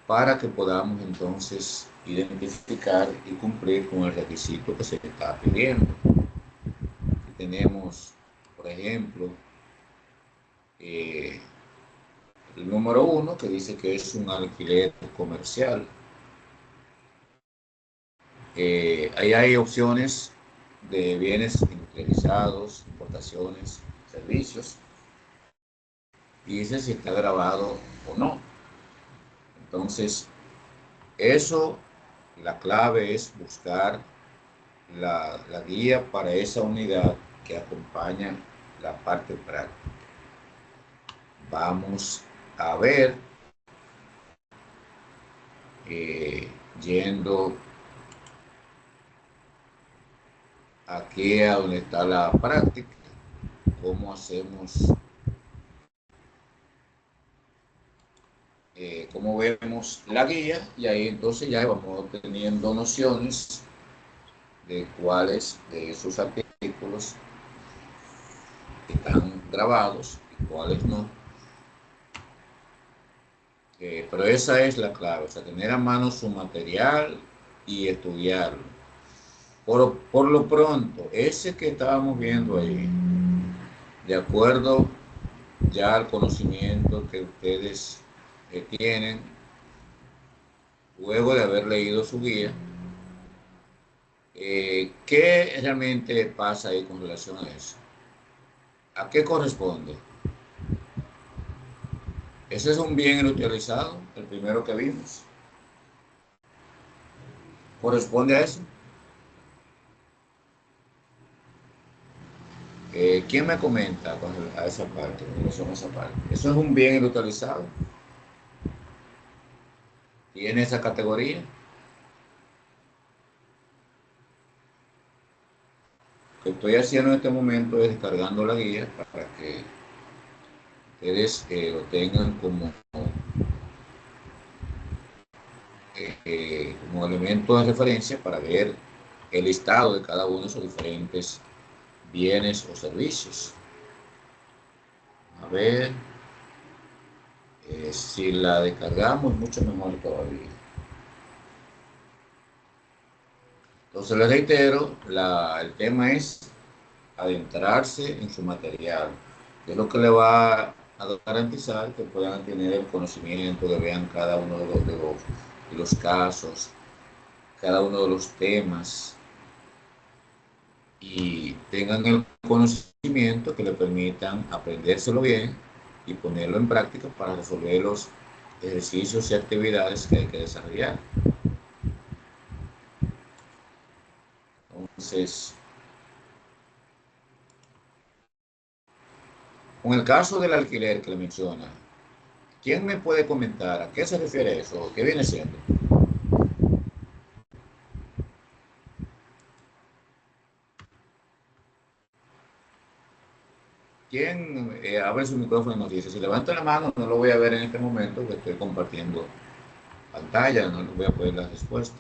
para que podamos entonces identificar y cumplir con el requisito que se está pidiendo. Aquí tenemos, por ejemplo, el número 1, que dice que es un alquiler comercial. Ahí hay opciones de bienes industrializados, importaciones, servicios, y dice si está grabado o no. Entonces, eso, la clave es buscar la guía para esa unidad que acompaña la parte práctica. Vamos a ver, yendo aquí a donde está la práctica, cómo hacemos, cómo vemos la guía, y ahí entonces ya vamos teniendo nociones de cuáles de esos artículos están grabados y cuáles no. Pero esa es la clave, o sea, tener a mano su material y estudiarlo. Por lo pronto, ese que estábamos viendo ahí, de acuerdo ya al conocimiento que ustedes tienen, luego de haber leído su guía, ¿qué realmente pasa ahí con relación a eso? ¿A qué corresponde? Ese es un bien inutilizado, el primero que vimos. ¿Corresponde a eso? ¿Quién me comenta a esa parte, con relación a esa parte? Eso es un bien inutilizado. ¿Tiene esa categoría? Lo que estoy haciendo en este momento es descargando la guía para que ustedes lo tengan como elemento de referencia para ver el listado de cada uno de esos diferentes bienes o servicios. A ver, si la descargamos, mucho mejor todavía. Entonces les reitero, el tema es adentrarse en su material, que es lo que le va a garantizar que puedan tener el conocimiento, que vean cada uno de los casos, cada uno de los temas, y tengan el conocimiento que le permitan aprendérselo bien y ponerlo en práctica para resolver los ejercicios y actividades que hay que desarrollar. Entonces, con el caso del alquiler que le menciona, ¿quién me puede comentar a qué se refiere eso? ¿Qué viene siendo? ¿Quién abre su micrófono y nos dice? Si levanta la mano, no lo voy a ver en este momento, que estoy compartiendo pantalla, no les voy a poner la respuesta.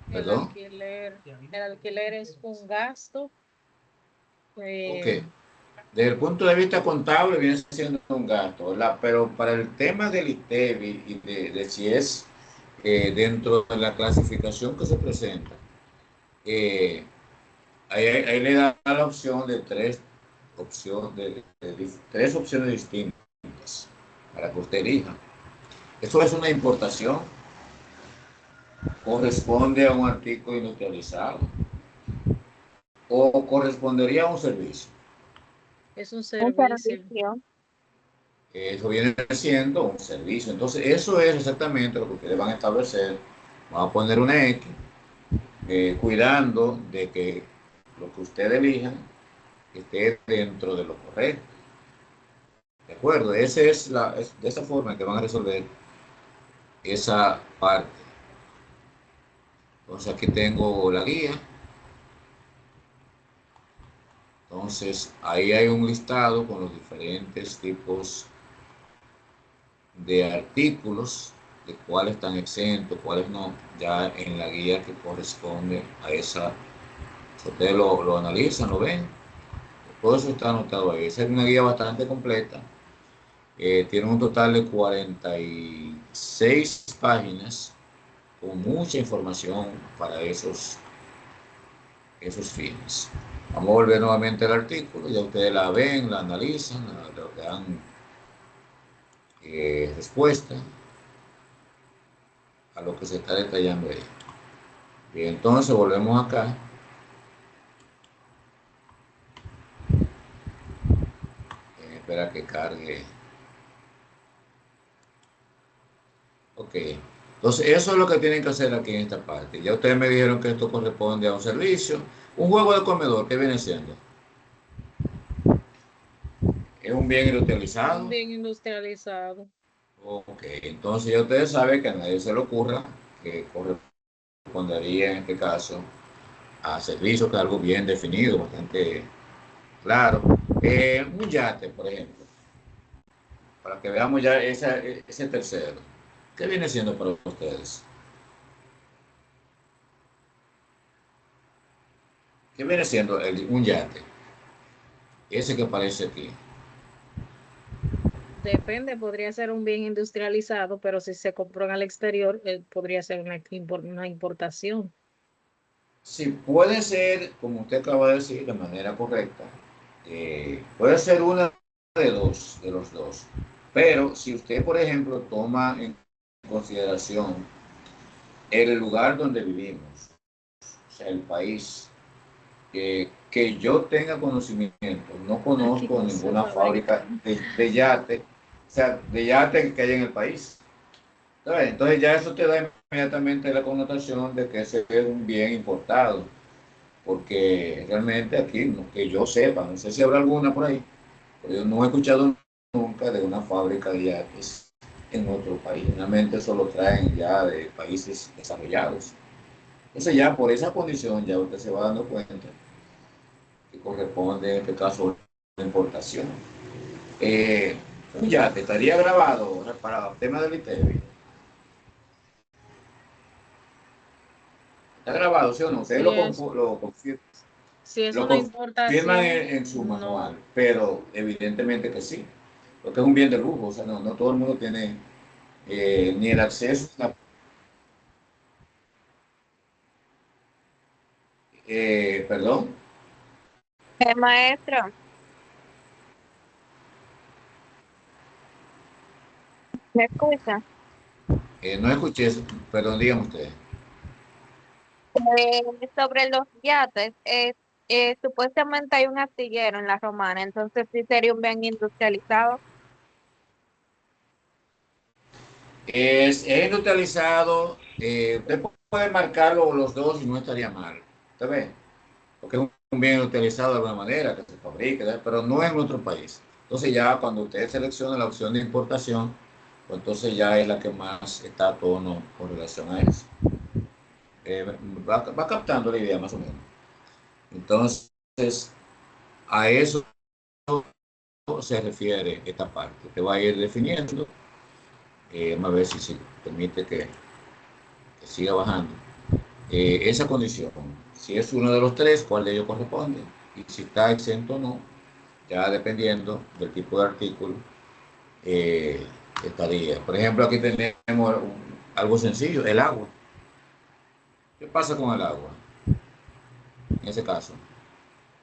El ¿Perdón? alquiler es un gasto. Ok. Desde el punto de vista contable viene siendo un gasto, ¿verdad? Pero para el tema del ITEVI y de si es dentro de la clasificación que se presenta, eh, ahí le da la opción de tres opciones distintas para que usted elija. Eso es una importación, corresponde a un artículo industrializado o correspondería a un servicio. Es un Un servicio. servicio. Eso viene siendo un servicio. Entonces, eso es exactamente lo que ustedes van a establecer. Vamos a poner una X, cuidando de que lo que usted elija esté dentro de lo correcto. ¿De acuerdo? Es de esa forma que van a resolver esa parte. Entonces aquí tengo la guía. Entonces ahí hay un listado con los diferentes tipos de artículos, de cuáles están exentos, cuáles no, ya en la guía que corresponde a esa. Si ustedes lo analizan, lo ven, todo eso está anotado ahí. Esa es una guía bastante completa. Tiene un total de 46 páginas con mucha información para esos fines. Vamos a volver nuevamente al artículo, ya ustedes la ven, la analizan, le dan respuesta a lo que se está detallando ahí. Bien, entonces volvemos acá. Espera que cargue. Ok. Entonces, eso es lo que tienen que hacer aquí en esta parte. Ya ustedes me dijeron que esto corresponde a un servicio. Un juego de comedor, ¿qué viene siendo? Es un bien Un inutilizado. bien industrializado. Ok, entonces ya ustedes saben que a nadie se le ocurra que correspondería en este caso a servicio, que es algo bien definido, bastante claro. Un yate, por ejemplo, para que veamos ya ese tercero. ¿Qué viene siendo para ustedes? ¿Qué viene siendo un yate? Ese que aparece aquí. Depende, podría ser un bien industrializado, pero si se compró en el exterior, podría ser una importación. Sí, puede ser, como usted acaba de decir, de manera correcta. Puede ser una de los dos. Pero si usted, por ejemplo, toma en consideración el lugar donde vivimos, o sea, el país, que yo tenga conocimiento, no Aquí conozco no se ninguna sabe fábrica de yate, o sea, de yate que hay en el país. Entonces ya eso te da inmediatamente la connotación de que ese es un bien importado, porque realmente aquí, que yo sepa, no sé si habrá alguna por ahí, pero yo no he escuchado nunca de una fábrica de yates en otro país. Realmente eso lo traen ya de países desarrollados. Entonces ya por esa condición ya usted se va dando cuenta que corresponde en este caso la importación. Un yate estaría grabado para el tema del ITEVI. Está grabado, ¿sí o no? Ustedes si es, si es lo una confirman importación, en su no. manual, pero evidentemente que sí, porque es un bien de lujo, o sea, no todo el mundo tiene ni el acceso, perdón, Maestro, ¿me escucha? no escuché eso, perdón, díganme ustedes. Sobre los yates, supuestamente hay un astillero en la Romana, entonces sí sería un bien industrializado. Es industrializado, usted puede marcarlo los dos y no estaría mal, ¿usted ve? Porque es un bien utilizado de alguna manera, que se fabrica, ¿verdad? Pero no en nuestro país. Entonces ya cuando usted selecciona la opción de importación, pues entonces ya es la que más está a tono con relación a eso. Va captando la idea más o menos. Entonces, a eso se refiere esta parte. Te va a ir definiendo, vamos a ver si permite que siga bajando. Esa condición, si es uno de los tres, ¿cuál de ellos corresponde? Y si está exento o no, ya dependiendo del tipo de artículo, eh, estaría. Por ejemplo, aquí tenemos algo sencillo, el agua. ¿Qué pasa con el agua en ese caso?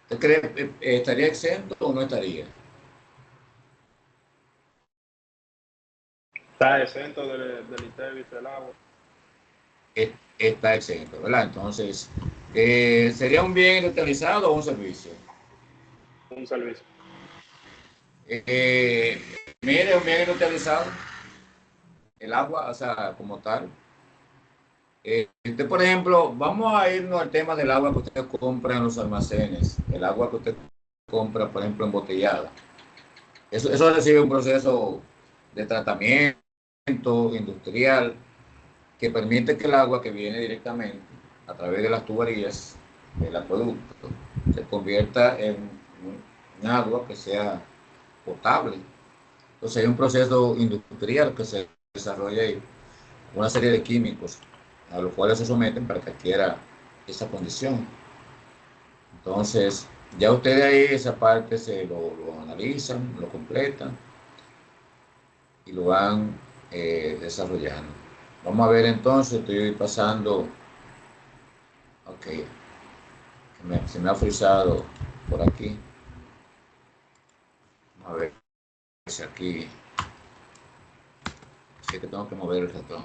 ¿Usted cree estaría exento o no estaría? Está exento del ITEVIS del agua. Está exento, ¿verdad? Entonces, ¿sería un bien utilizado o un servicio? Un servicio. Eh, Mire, un bien utilizado, el agua, o sea, como tal. Por ejemplo, vamos a irnos al tema del agua que usted compra en los almacenes, el agua que usted compra, por ejemplo, embotellada. Eso recibe un proceso de tratamiento industrial que permite que el agua que viene directamente a través de las tuberías del acueducto se convierta en un agua que sea potable. Entonces hay un proceso industrial que se desarrolla ahí, una serie de químicos a los cuales se someten para que adquiera esa condición. Entonces, ya ustedes ahí esa parte lo analizan, lo completan y lo van desarrollando. Vamos a ver entonces, estoy pasando, ok, se me ha frisado por aquí. Vamos a ver si aquí, sí que tengo que mover el ratón.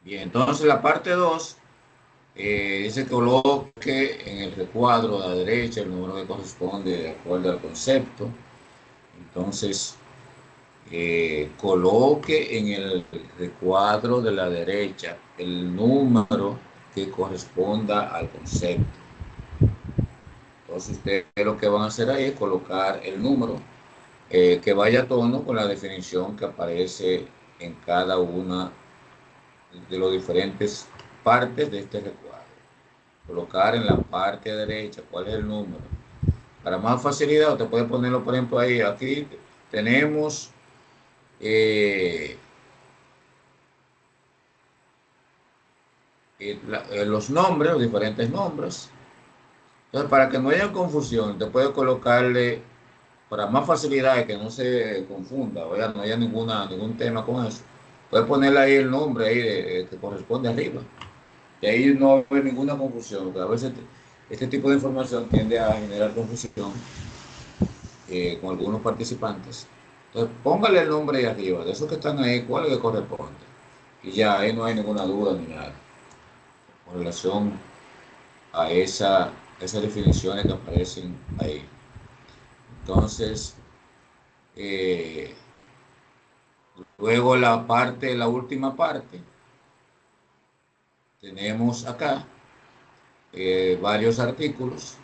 Bien, entonces la parte 2 dice que coloque en el recuadro a la derecha el número que corresponde de acuerdo al concepto. Entonces, coloque en el recuadro de la derecha el número que corresponda al concepto. Entonces, ustedes lo que van a hacer ahí es colocar el número que vaya a tono con la definición que aparece en cada una de las diferentes partes de este recuadro. Colocar en la parte derecha cuál es el número. Para más facilidad, usted puede ponerlo, por ejemplo, ahí. Aquí tenemos los nombres, los diferentes nombres. Entonces, para que no haya confusión, te puede colocarle, para más facilidad y que no se confunda, o ya no haya ningún tema con eso, puede ponerle ahí el nombre ahí que corresponde arriba. Y ahí no va a haber ninguna confusión, porque a veces este tipo de información tiende a generar confusión con algunos participantes. Entonces, póngale el nombre ahí arriba, de esos que están ahí, cuál es el que corresponde. Y ya ahí no hay ninguna duda ni nada con relación a esas definiciones que aparecen ahí. Entonces, eh, luego la última parte, tenemos acá varios artículos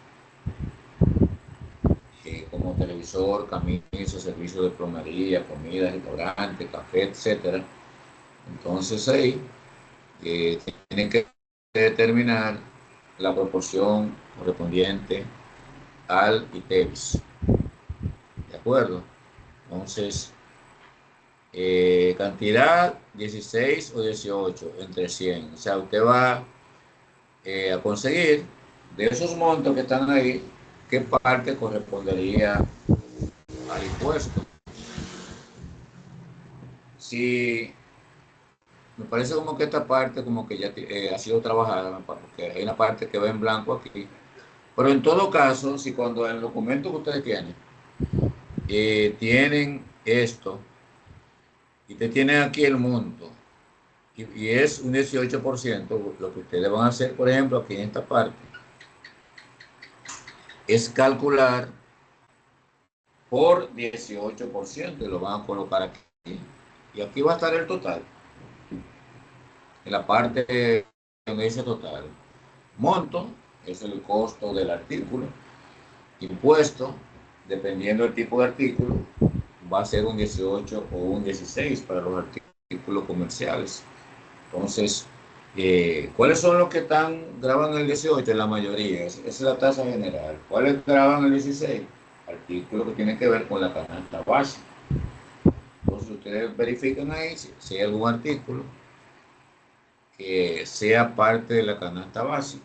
como televisor, camisa, servicio de plomería, comida, restaurante, café, etcétera. Entonces ahí tienen que determinar la proporción correspondiente al ITEVIS. ¿De acuerdo? Entonces, cantidad 16 o 18 entre 100. O sea, usted va a conseguir de esos montos que están ahí, qué parte correspondería al impuesto. Si me parece como que esta parte como que ya ha sido trabajada, porque hay una parte que va en blanco aquí. Pero en todo caso, si cuando el documento que ustedes tienen esto, y te tienen aquí el monto, y es un 18%, lo que ustedes van a hacer, por ejemplo, aquí en esta parte, es calcular por 18% y lo van a colocar aquí. Y aquí va a estar el total, en la parte donde dice total. Monto es el costo del artículo. Impuesto, dependiendo del tipo de artículo, va a ser un 18 o un 16 para los artículos comerciales. Entonces, ¿cuáles son los que graban el 18? La mayoría, esa es la tasa general. ¿Cuáles graban el 16? Artículos que tienen que ver con la canasta básica. Entonces, ustedes verifican ahí si hay algún artículo que sea parte de la canasta básica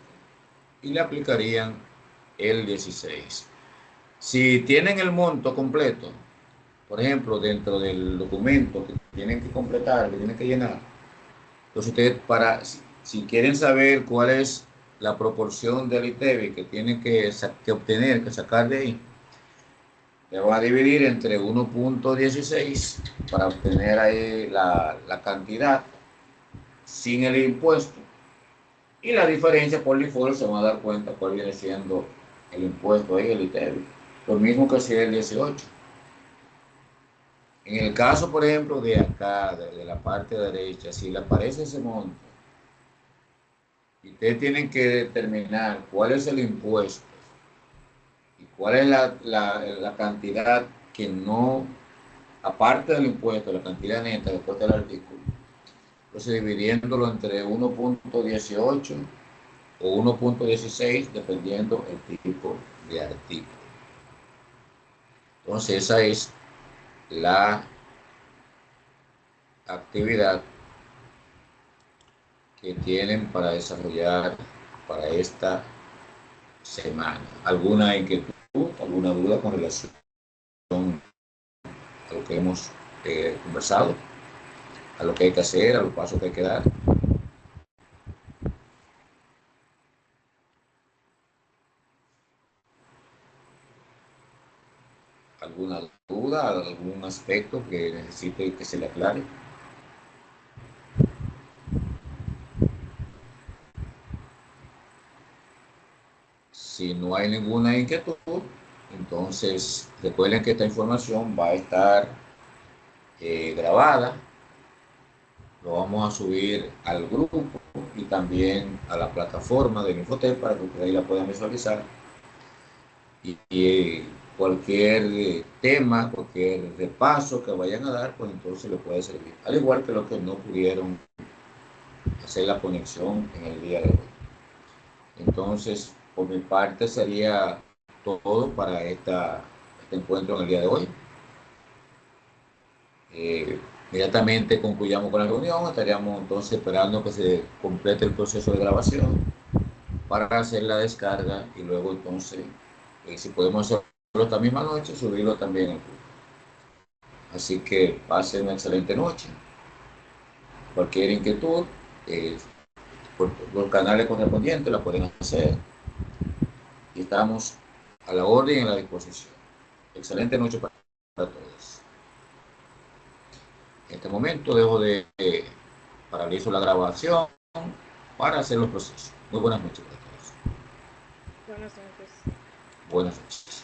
y le aplicarían el 16. Si tienen el monto completo, por ejemplo, dentro del documento que tienen que completar, que tienen que llenar, entonces ustedes, si quieren saber cuál es la proporción del ITEVI que tienen que obtener, que sacar de ahí, le van a dividir entre 1.16 para obtener ahí la cantidad sin el impuesto. Y la diferencia por default se van a dar cuenta cuál viene siendo el impuesto ahí, el ITEVI. Lo mismo que si es el 18. En el caso, por ejemplo, de acá, de la parte derecha, si le aparece ese monto, y ustedes tienen que determinar cuál es el impuesto y cuál es la cantidad que no, aparte del impuesto, la cantidad neta que cuesta el artículo, entonces dividiéndolo entre 1.18 o 1.16, dependiendo el tipo de artículo. Entonces esa es la actividad que tienen para desarrollar para esta semana. ¿Alguna inquietud, alguna duda con relación a lo que hemos conversado, a lo que hay que hacer, a los pasos que hay que dar? ¿Alguna duda, algún aspecto que necesite que se le aclare? Si no hay ninguna inquietud, entonces recuerden que esta información va a estar grabada. Lo vamos a subir al grupo y también a la plataforma de Infotep para que ustedes ahí la puedan visualizar. Y cualquier tema, cualquier repaso que vayan a dar, pues entonces les puede servir. Al igual que los que no pudieron hacer la conexión en el día de hoy. Entonces, por mi parte sería todo para este encuentro en el día de hoy. Inmediatamente concluyamos con la reunión, estaríamos entonces esperando que se complete el proceso de grabación para hacer la descarga y luego entonces, si podemos hacerlo esta misma noche, subirlo también al grupo. Así que pasen una excelente noche. Cualquier inquietud, por los canales correspondientes la pueden hacer y estamos a la orden y a la disposición. Excelente noche para todos. En este momento dejo paralizo la grabación para hacer los procesos. Muy buenas noches para todos. Buenas noches. Buenas noches.